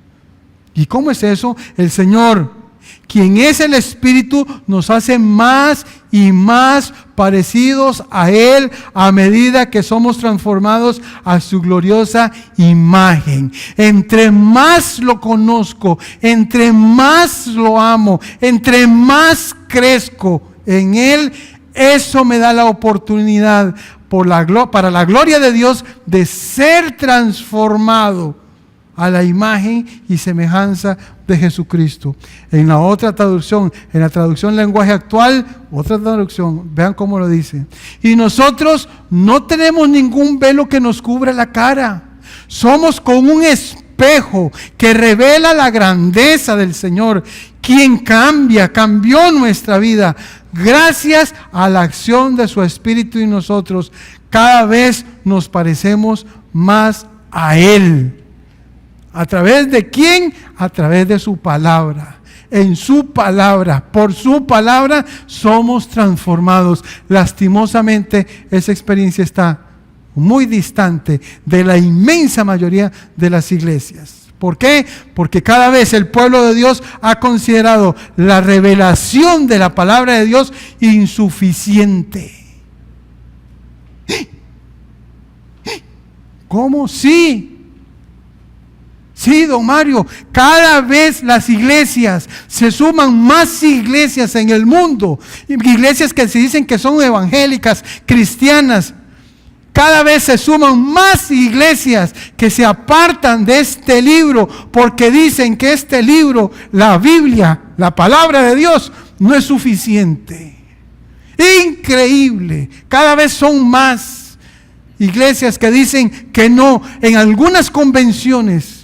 ¿Y cómo es eso? El Señor, quien es el Espíritu, nos hace más y más parecidos a Él a medida que somos transformados a su gloriosa imagen. Entre más lo conozco, entre más lo amo, entre más crezco en Él, eso me da la oportunidad para la gloria de Dios de ser transformado a la imagen y semejanza de Jesucristo. En la otra traducción, en la traducción lenguaje actual, otra traducción, vean cómo lo dice. Y nosotros no tenemos ningún velo que nos cubra la cara. Somos como un espejo que revela la grandeza del Señor, quien cambió nuestra vida. Gracias a la acción de su Espíritu en nosotros, cada vez nos parecemos más a Él. ¿A través de quién? A través de su palabra. En su palabra, por su palabra somos transformados. Lastimosamente, esa experiencia está muy distante de la inmensa mayoría de las iglesias. ¿Por qué? Porque cada vez el pueblo de Dios ha considerado la revelación de la palabra de Dios insuficiente. ¿Cómo? Sí, don Mario, cada vez las iglesias, se suman más iglesias en el mundo, iglesias que se dicen que son evangélicas, cristianas. Cada vez se suman más iglesias que se apartan de este libro porque dicen que este libro, la Biblia, la palabra de Dios, no es suficiente. Increíble. Cada vez son más iglesias que dicen que no. En algunas convenciones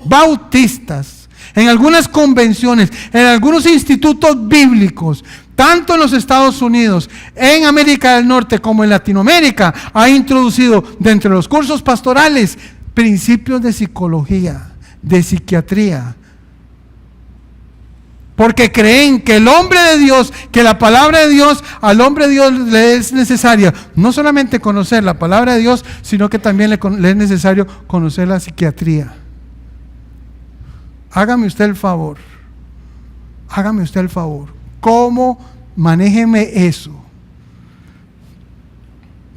bautistas, en algunas convenciones, en algunos institutos bíblicos, tanto en los Estados Unidos, en América del Norte como en Latinoamérica, ha introducido dentro de los cursos pastorales principios de psicología, de psiquiatría, porque creen que el hombre de Dios, que la palabra de Dios, al hombre de Dios le es necesaria no solamente conocer la palabra de Dios, sino que también le es necesario conocer la psiquiatría. Hágame usted el favor. ¿Cómo? Manéjeme eso.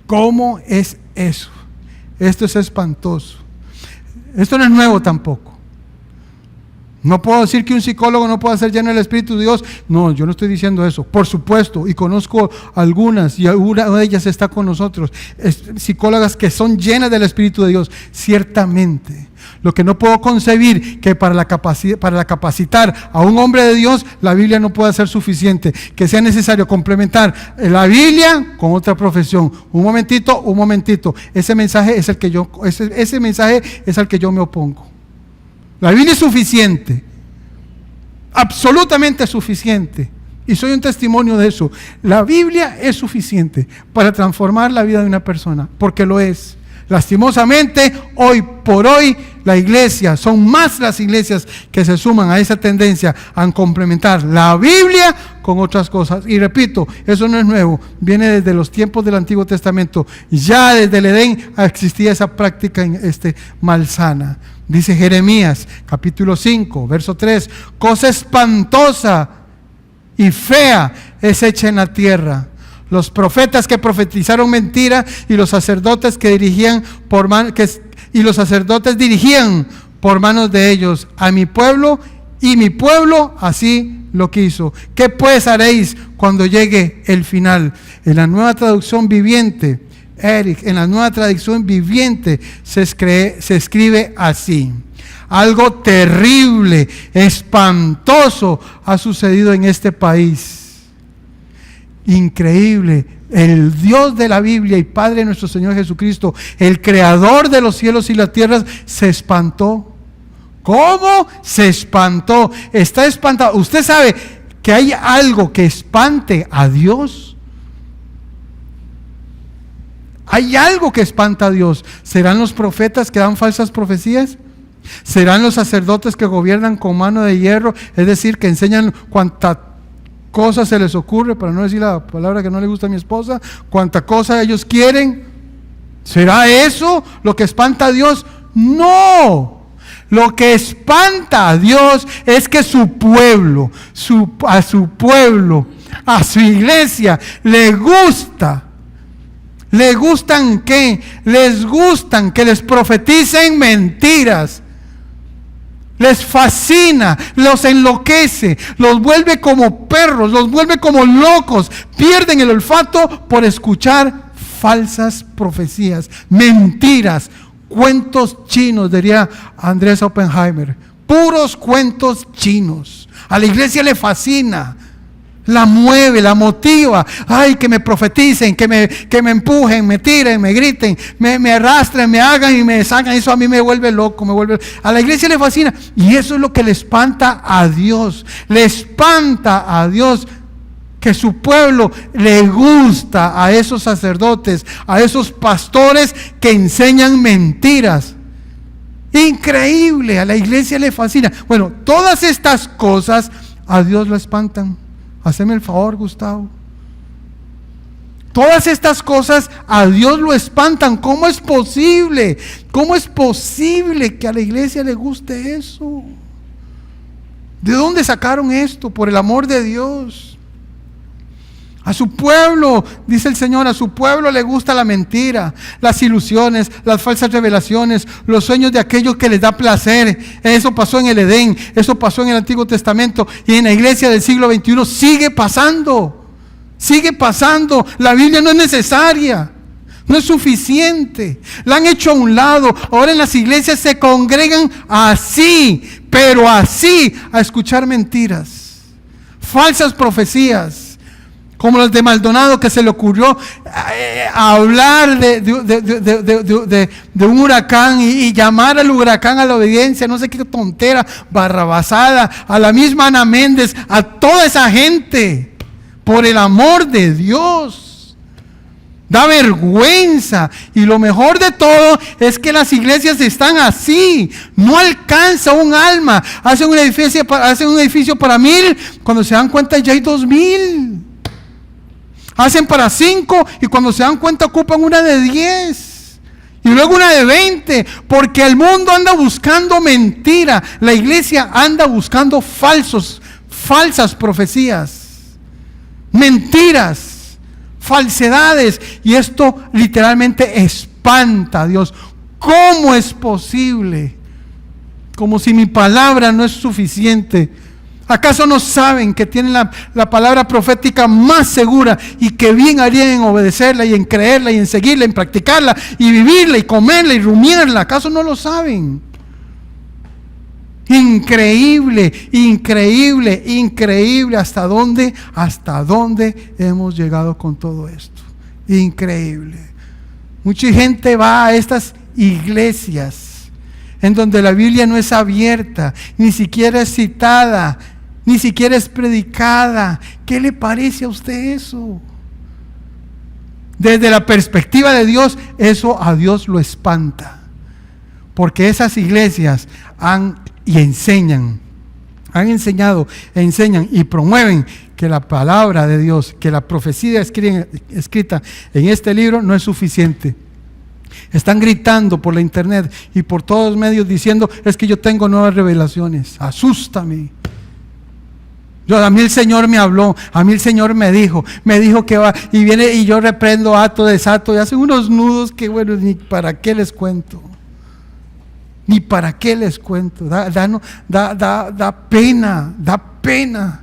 ¿Cómo es eso? Esto es espantoso. Esto no es nuevo tampoco. No puedo decir que un psicólogo no pueda ser lleno del Espíritu de Dios. No, yo no estoy diciendo eso. Por supuesto, y conozco algunas, y una de ellas está con nosotros, psicólogas que son llenas del Espíritu de Dios, ciertamente. Lo que no puedo concebir, que para capacitar a un hombre de Dios, la Biblia no pueda ser suficiente, que sea necesario complementar la Biblia con otra profesión. Un momentito, ese mensaje es al que yo me opongo. La Biblia es suficiente, absolutamente suficiente, y soy un testimonio de eso. La Biblia es suficiente para transformar la vida de una persona, porque lo es. Lastimosamente, hoy por hoy, la iglesia, son más las iglesias que se suman a esa tendencia a complementar la Biblia con otras cosas. Y repito, eso no es nuevo, viene desde los tiempos del Antiguo Testamento. Ya desde el Edén existía esa práctica malsana. Dice Jeremías, capítulo 5, verso 3, cosa espantosa y fea es hecha en la tierra. Los profetas que profetizaron mentira y los sacerdotes que dirigían por manos de ellos a mi pueblo, y mi pueblo así lo quiso. ¿Qué pues haréis cuando llegue el final? En la Nueva Traducción Viviente, Eric, en la Nueva Traducción Viviente se escribe así: algo terrible, espantoso ha sucedido en este país. Increíble. El Dios de la Biblia y Padre de nuestro Señor Jesucristo, el creador de los cielos y la tierra, se espantó. ¿Cómo? Se espantó. Está espantado. ¿Usted sabe que hay algo que espante a Dios? Hay algo que espanta a Dios. ¿Serán los profetas que dan falsas profecías? ¿Serán los sacerdotes que gobiernan con mano de hierro? Es decir, que enseñan cuanta cosa se les ocurre, para no decir la palabra que no le gusta a mi esposa, cuanta cosa ellos quieren. ¿Será eso lo que espanta a Dios? No. Lo que espanta a Dios es que su pueblo, a su pueblo, a su iglesia, le gusta. ¿Le gustan qué? Les gustan que les profeticen mentiras. Les fascina, los enloquece, los vuelve como perros, los vuelve como locos. Pierden el olfato por escuchar falsas profecías, mentiras, cuentos chinos, diría Andrés Oppenheimer. Puros cuentos chinos. A la iglesia le fascina. La mueve, la motiva. Ay, que me profeticen, que me empujen, me tiren, me griten, me arrastren, me hagan y me sacan. Eso a mí me vuelve loco, a la iglesia le fascina. Y eso es lo que le espanta a Dios. Le espanta a Dios que su pueblo le gusta a esos sacerdotes, a esos pastores que enseñan mentiras. Increíble, a la iglesia le fascina. Bueno, todas estas cosas a Dios lo espantan. Haceme el favor, Gustavo. Todas estas cosas a Dios lo espantan. ¿Cómo es posible? ¿Cómo es posible que a la iglesia le guste eso? ¿De dónde sacaron esto? Por el amor de Dios. A su pueblo, dice el Señor, a su pueblo le gusta la mentira, las ilusiones, las falsas revelaciones, los sueños de aquellos que les da placer. Eso pasó en el Edén, eso pasó en el Antiguo Testamento, y en la iglesia del siglo XXI sigue pasando. Sigue pasando. La Biblia no es necesaria, no es suficiente. La han hecho a un lado. Ahora en las iglesias se congregan así, pero así, a escuchar mentiras, falsas profecías. Como los de Maldonado, que se le ocurrió hablar de un huracán y llamar al huracán a la obediencia, no sé qué tontera, barrabasada, a la misma Ana Méndez, a toda esa gente, por el amor de Dios. Da vergüenza. Y lo mejor de todo es que las iglesias están así. No alcanza un alma. Hacen un edificio para 1,000, cuando se dan cuenta ya hay 2,000. Hacen para 5 y cuando se dan cuenta ocupan una de 10 y luego una de 20, porque el mundo anda buscando mentira. La iglesia anda buscando falsas profecías, mentiras, falsedades, y esto literalmente espanta a Dios. ¿Cómo es posible? Como si mi palabra no es suficiente. ¿Acaso no saben que tienen la palabra profética más segura y que bien harían en obedecerla y en creerla y en seguirla, en practicarla y vivirla y comerla y rumiarla? ¿Acaso no lo saben? Increíble, increíble, increíble. ¿Hasta dónde hemos llegado con todo esto? Increíble. Mucha gente va a estas iglesias en donde la Biblia no es abierta, ni siquiera es citada, ni siquiera es predicada. ¿Qué le parece a usted eso? Desde la perspectiva de Dios, eso a Dios lo espanta. Porque esas iglesias han enseñado, enseñan y promueven que la palabra de Dios, que la profecía escrita en este libro no es suficiente. Están gritando por la internet y por todos los medios diciendo: es que yo tengo nuevas revelaciones. Asústame. A mí el Señor me habló, a mí el Señor me dijo que va, y viene y yo reprendo, ato, desato, y hacen unos nudos que bueno, ni para qué les cuento. Ni para qué les cuento. Da pena.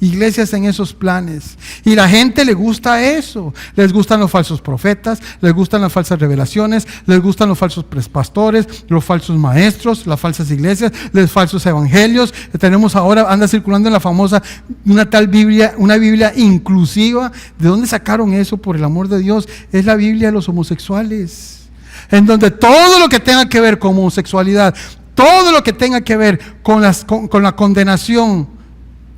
Iglesias en esos planes. Y la gente le gusta eso. Les gustan los falsos profetas, les gustan las falsas revelaciones, les gustan los falsos pastores, los falsos maestros, las falsas iglesias, los falsos evangelios. Tenemos ahora, anda circulando en la famosa, una tal Biblia, una Biblia inclusiva. ¿De dónde sacaron eso, por el amor de Dios? Es la Biblia de los homosexuales, en donde todo lo que tenga que ver con homosexualidad, todo lo que tenga que ver con la condenación,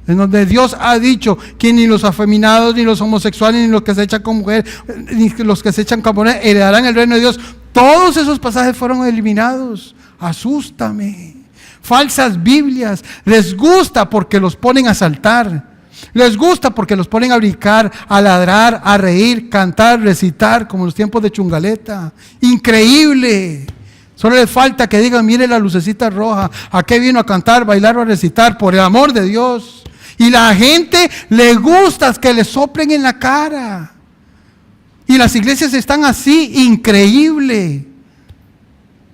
en donde Dios ha dicho que ni los afeminados, ni los homosexuales, ni los que se echan con mujer, ni los que se echan con mujer heredarán el reino de Dios. Todos esos pasajes fueron eliminados. Asústame. Falsas Biblias. Les gusta porque los ponen a saltar. Les gusta porque los ponen a brincar, a ladrar, a reír, cantar, recitar, como en los tiempos de Chungaleta. Increíble. Solo le falta que digan: mire la lucecita roja, ¿a qué vino a cantar, bailar o a recitar? Por el amor de Dios. Y la gente le gusta que le soplen en la cara. Y las iglesias están así, increíble.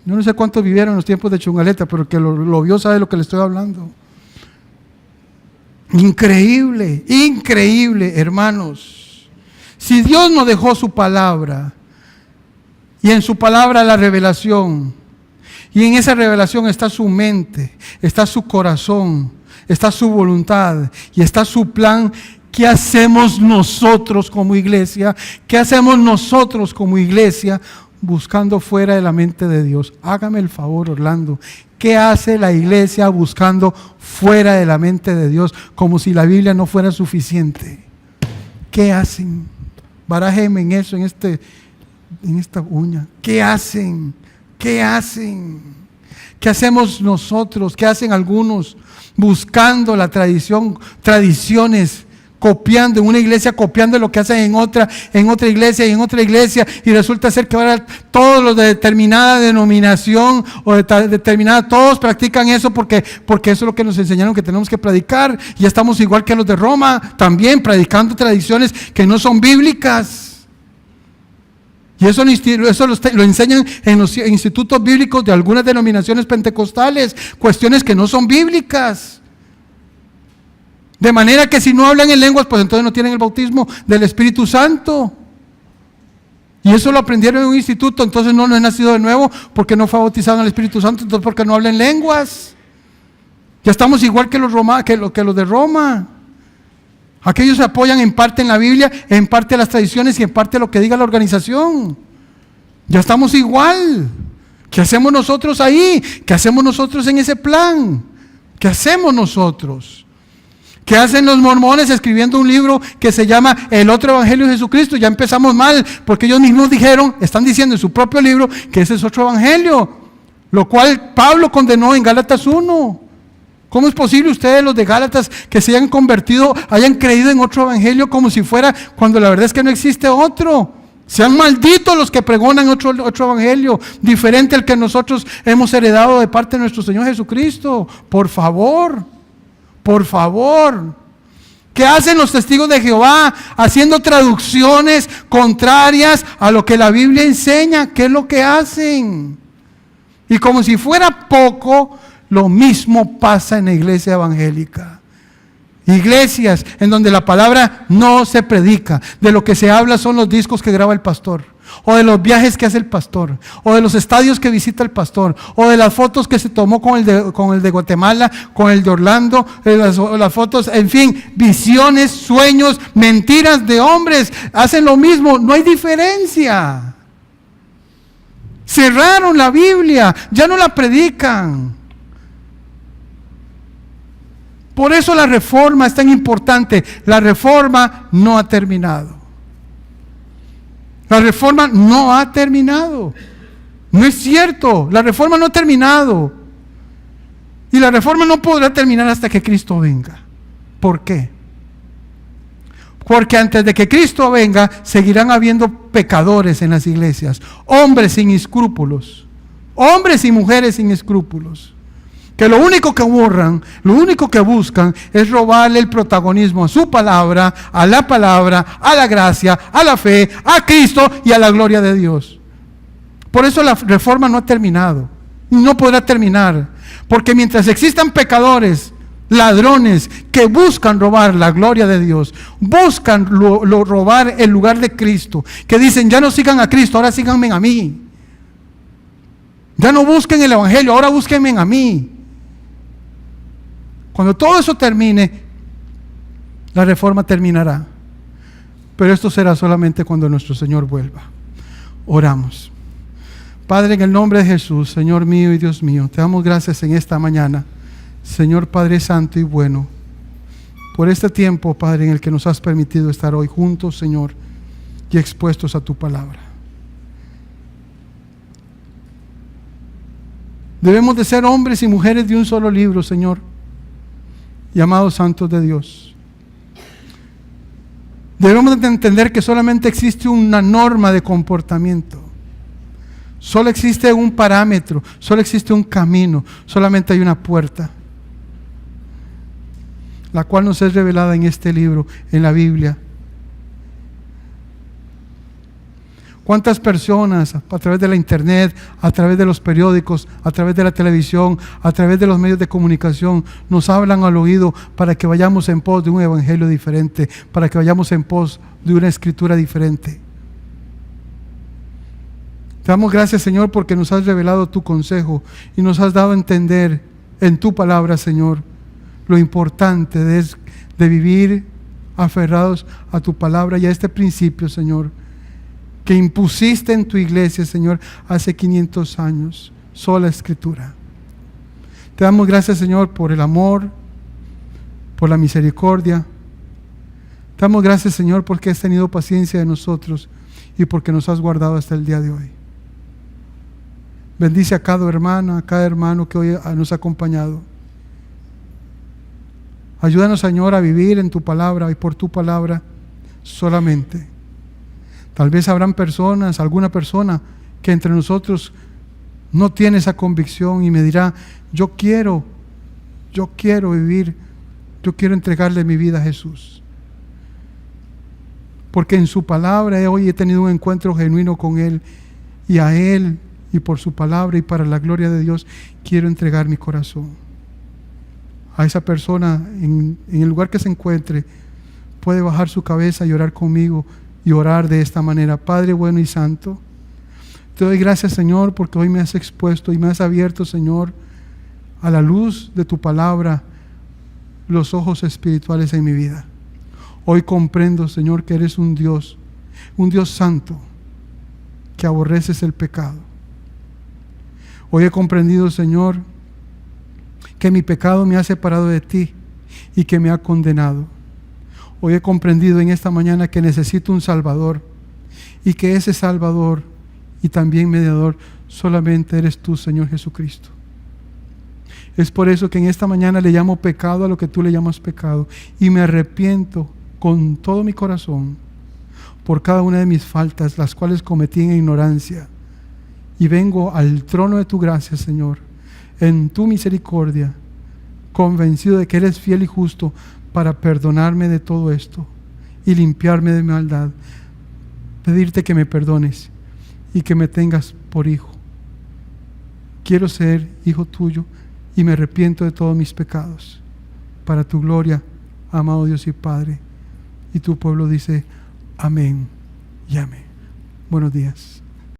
Yo no sé cuántos vivieron en los tiempos de Chungaleta, pero el que lo vio sabe de lo que le estoy hablando. Increíble, increíble, hermanos. Si Dios nos dejó su palabra, y en su palabra la revelación, y en esa revelación está su mente, está su corazón, está su voluntad y está su plan, ¿qué hacemos nosotros como iglesia? ¿Qué hacemos nosotros como iglesia buscando fuera de la mente de Dios? Hágame el favor, Orlando. ¿Qué hace la iglesia buscando fuera de la mente de Dios, como si la Biblia no fuera suficiente? ¿Qué hacen? Barájeme en eso, en esta uña. ¿Qué hacen? ¿Qué hacen? ¿Qué hacemos nosotros? ¿Qué hacen algunos? Buscando la tradiciones, copiando en una iglesia, copiando lo que hacen en otra iglesia y en otra iglesia, y resulta ser que ahora todos los de determinada denominación o de determinada, todos practican eso porque eso es lo que nos enseñaron que tenemos que predicar. Y estamos igual que los de Roma, también predicando tradiciones que no son bíblicas. Y eso lo enseñan en los institutos bíblicos de algunas denominaciones pentecostales, cuestiones que no son bíblicas. De manera que si no hablan en lenguas, pues entonces no tienen el bautismo del Espíritu Santo. Y eso lo aprendieron en un instituto, entonces no es nacido de nuevo porque no fue bautizado en el Espíritu Santo, entonces porque no hablan lenguas. Ya estamos igual que los de Roma. Aquellos se apoyan en parte en la Biblia, en parte a las tradiciones y en parte a lo que diga la organización. Ya estamos igual. ¿Qué hacemos nosotros ahí? ¿Qué hacemos nosotros en ese plan? ¿Qué hacemos nosotros? ¿Qué hacen los mormones escribiendo un libro que se llama El otro Evangelio de Jesucristo? Ya empezamos mal, porque ellos mismos están diciendo en su propio libro que ese es otro evangelio, lo cual Pablo condenó en Gálatas 1. ¿Cómo es posible ustedes, los de Gálatas, que se hayan convertido, hayan creído en otro evangelio como si fuera, cuando la verdad es que no existe otro? Sean malditos los que pregonan otro evangelio, diferente al que nosotros hemos heredado de parte de nuestro Señor Jesucristo. Por favor, por favor. ¿Qué hacen los testigos de Jehová? Haciendo traducciones contrarias a lo que la Biblia enseña. ¿Qué es lo que hacen? Y como si fuera poco, lo mismo pasa en la iglesia evangélica. Iglesias en donde la palabra no se predica, de lo que se habla son los discos que graba el pastor, o de los viajes que hace el pastor, o de los estadios que visita el pastor, o de las fotos que se tomó con el de Guatemala, con el de Orlando, las fotos, en fin, visiones, sueños, mentiras de hombres. Hacen lo mismo, no hay diferencia. Cerraron la Biblia, ya no la predican. Por eso la reforma es tan importante. La reforma no ha terminado. La reforma no ha terminado. No es cierto, la reforma no ha terminado. Y la reforma no podrá terminar hasta que Cristo venga. ¿Por qué? Porque antes de que Cristo venga, seguirán habiendo pecadores en las iglesias, hombres sin escrúpulos, hombres y mujeres sin escrúpulos, que lo único que borran, lo único que buscan es robarle el protagonismo a su palabra, a la gracia, a la fe, a Cristo y a la gloria de Dios. Por eso la reforma no ha terminado, y no podrá terminar, porque mientras existan pecadores, ladrones que buscan robar la gloria de Dios, buscan robar el lugar de Cristo, que dicen, ya no sigan a Cristo, ahora síganme a mí. Ya no busquen el evangelio, ahora búsquenme a mí. Cuando todo eso termine, la reforma terminará. Pero esto será solamente cuando nuestro Señor vuelva. Oramos. Padre, en el nombre de Jesús, Señor mío y Dios mío, te damos gracias en esta mañana, Señor Padre Santo y bueno, por este tiempo, Padre, en el que nos has permitido estar hoy juntos, Señor, y expuestos a tu palabra. Debemos de ser hombres y mujeres de un solo libro, Señor, llamados santos de Dios. Debemos de entender que solamente existe una norma de comportamiento. Solo existe un parámetro, solo existe un camino, solamente hay una puerta, la cual nos es revelada en este libro, en la Biblia. ¿Cuántas personas a través de la internet, a través de los periódicos, a través de la televisión, a través de los medios de comunicación nos hablan al oído para que vayamos en pos de un evangelio diferente, para que vayamos en pos de una escritura diferente? Te damos gracias, Señor, porque nos has revelado tu consejo y nos has dado a entender en tu palabra, Señor, lo importante es de vivir aferrados a tu palabra y a este principio, Señor, que impusiste en tu iglesia, Señor, hace 500 años, sola escritura. Te damos gracias, Señor, por el amor, por la misericordia. Te damos gracias, Señor, porque has tenido paciencia de nosotros y porque nos has guardado hasta el día de hoy. Bendice a cada hermana, a cada hermano que hoy nos ha acompañado. Ayúdanos, Señor, a vivir en tu palabra y por tu palabra solamente. Tal vez habrán personas, alguna persona que entre nosotros no tiene esa convicción y me dirá, yo quiero vivir, yo quiero entregarle mi vida a Jesús. Porque en su palabra hoy he tenido un encuentro genuino con Él, y a Él y por su palabra y para la gloria de Dios quiero entregar mi corazón. A esa persona en el lugar que se encuentre puede bajar su cabeza y orar conmigo y orar de esta manera. Padre bueno y santo, te doy gracias, Señor, porque hoy me has expuesto y me has abierto, Señor, a la luz de tu palabra los ojos espirituales en mi vida. Hoy comprendo, Señor, que eres un Dios santo, que aborreces el pecado. Hoy he comprendido, Señor, que mi pecado me ha separado de ti y que me ha condenado. Hoy he comprendido en esta mañana que necesito un Salvador y que ese Salvador y también mediador solamente eres tú, Señor Jesucristo. Es por eso que en esta mañana le llamo pecado a lo que tú le llamas pecado y me arrepiento con todo mi corazón por cada una de mis faltas, las cuales cometí en ignorancia. Y vengo al trono de tu gracia, Señor, en tu misericordia, convencido de que eres fiel y justo para perdonarme de todo esto y limpiarme de mi maldad. Pedirte que me perdones y que me tengas por hijo. Quiero ser hijo tuyo y me arrepiento de todos mis pecados. Para tu gloria, amado Dios y Padre. Y tu pueblo dice amén y amén. Buenos días.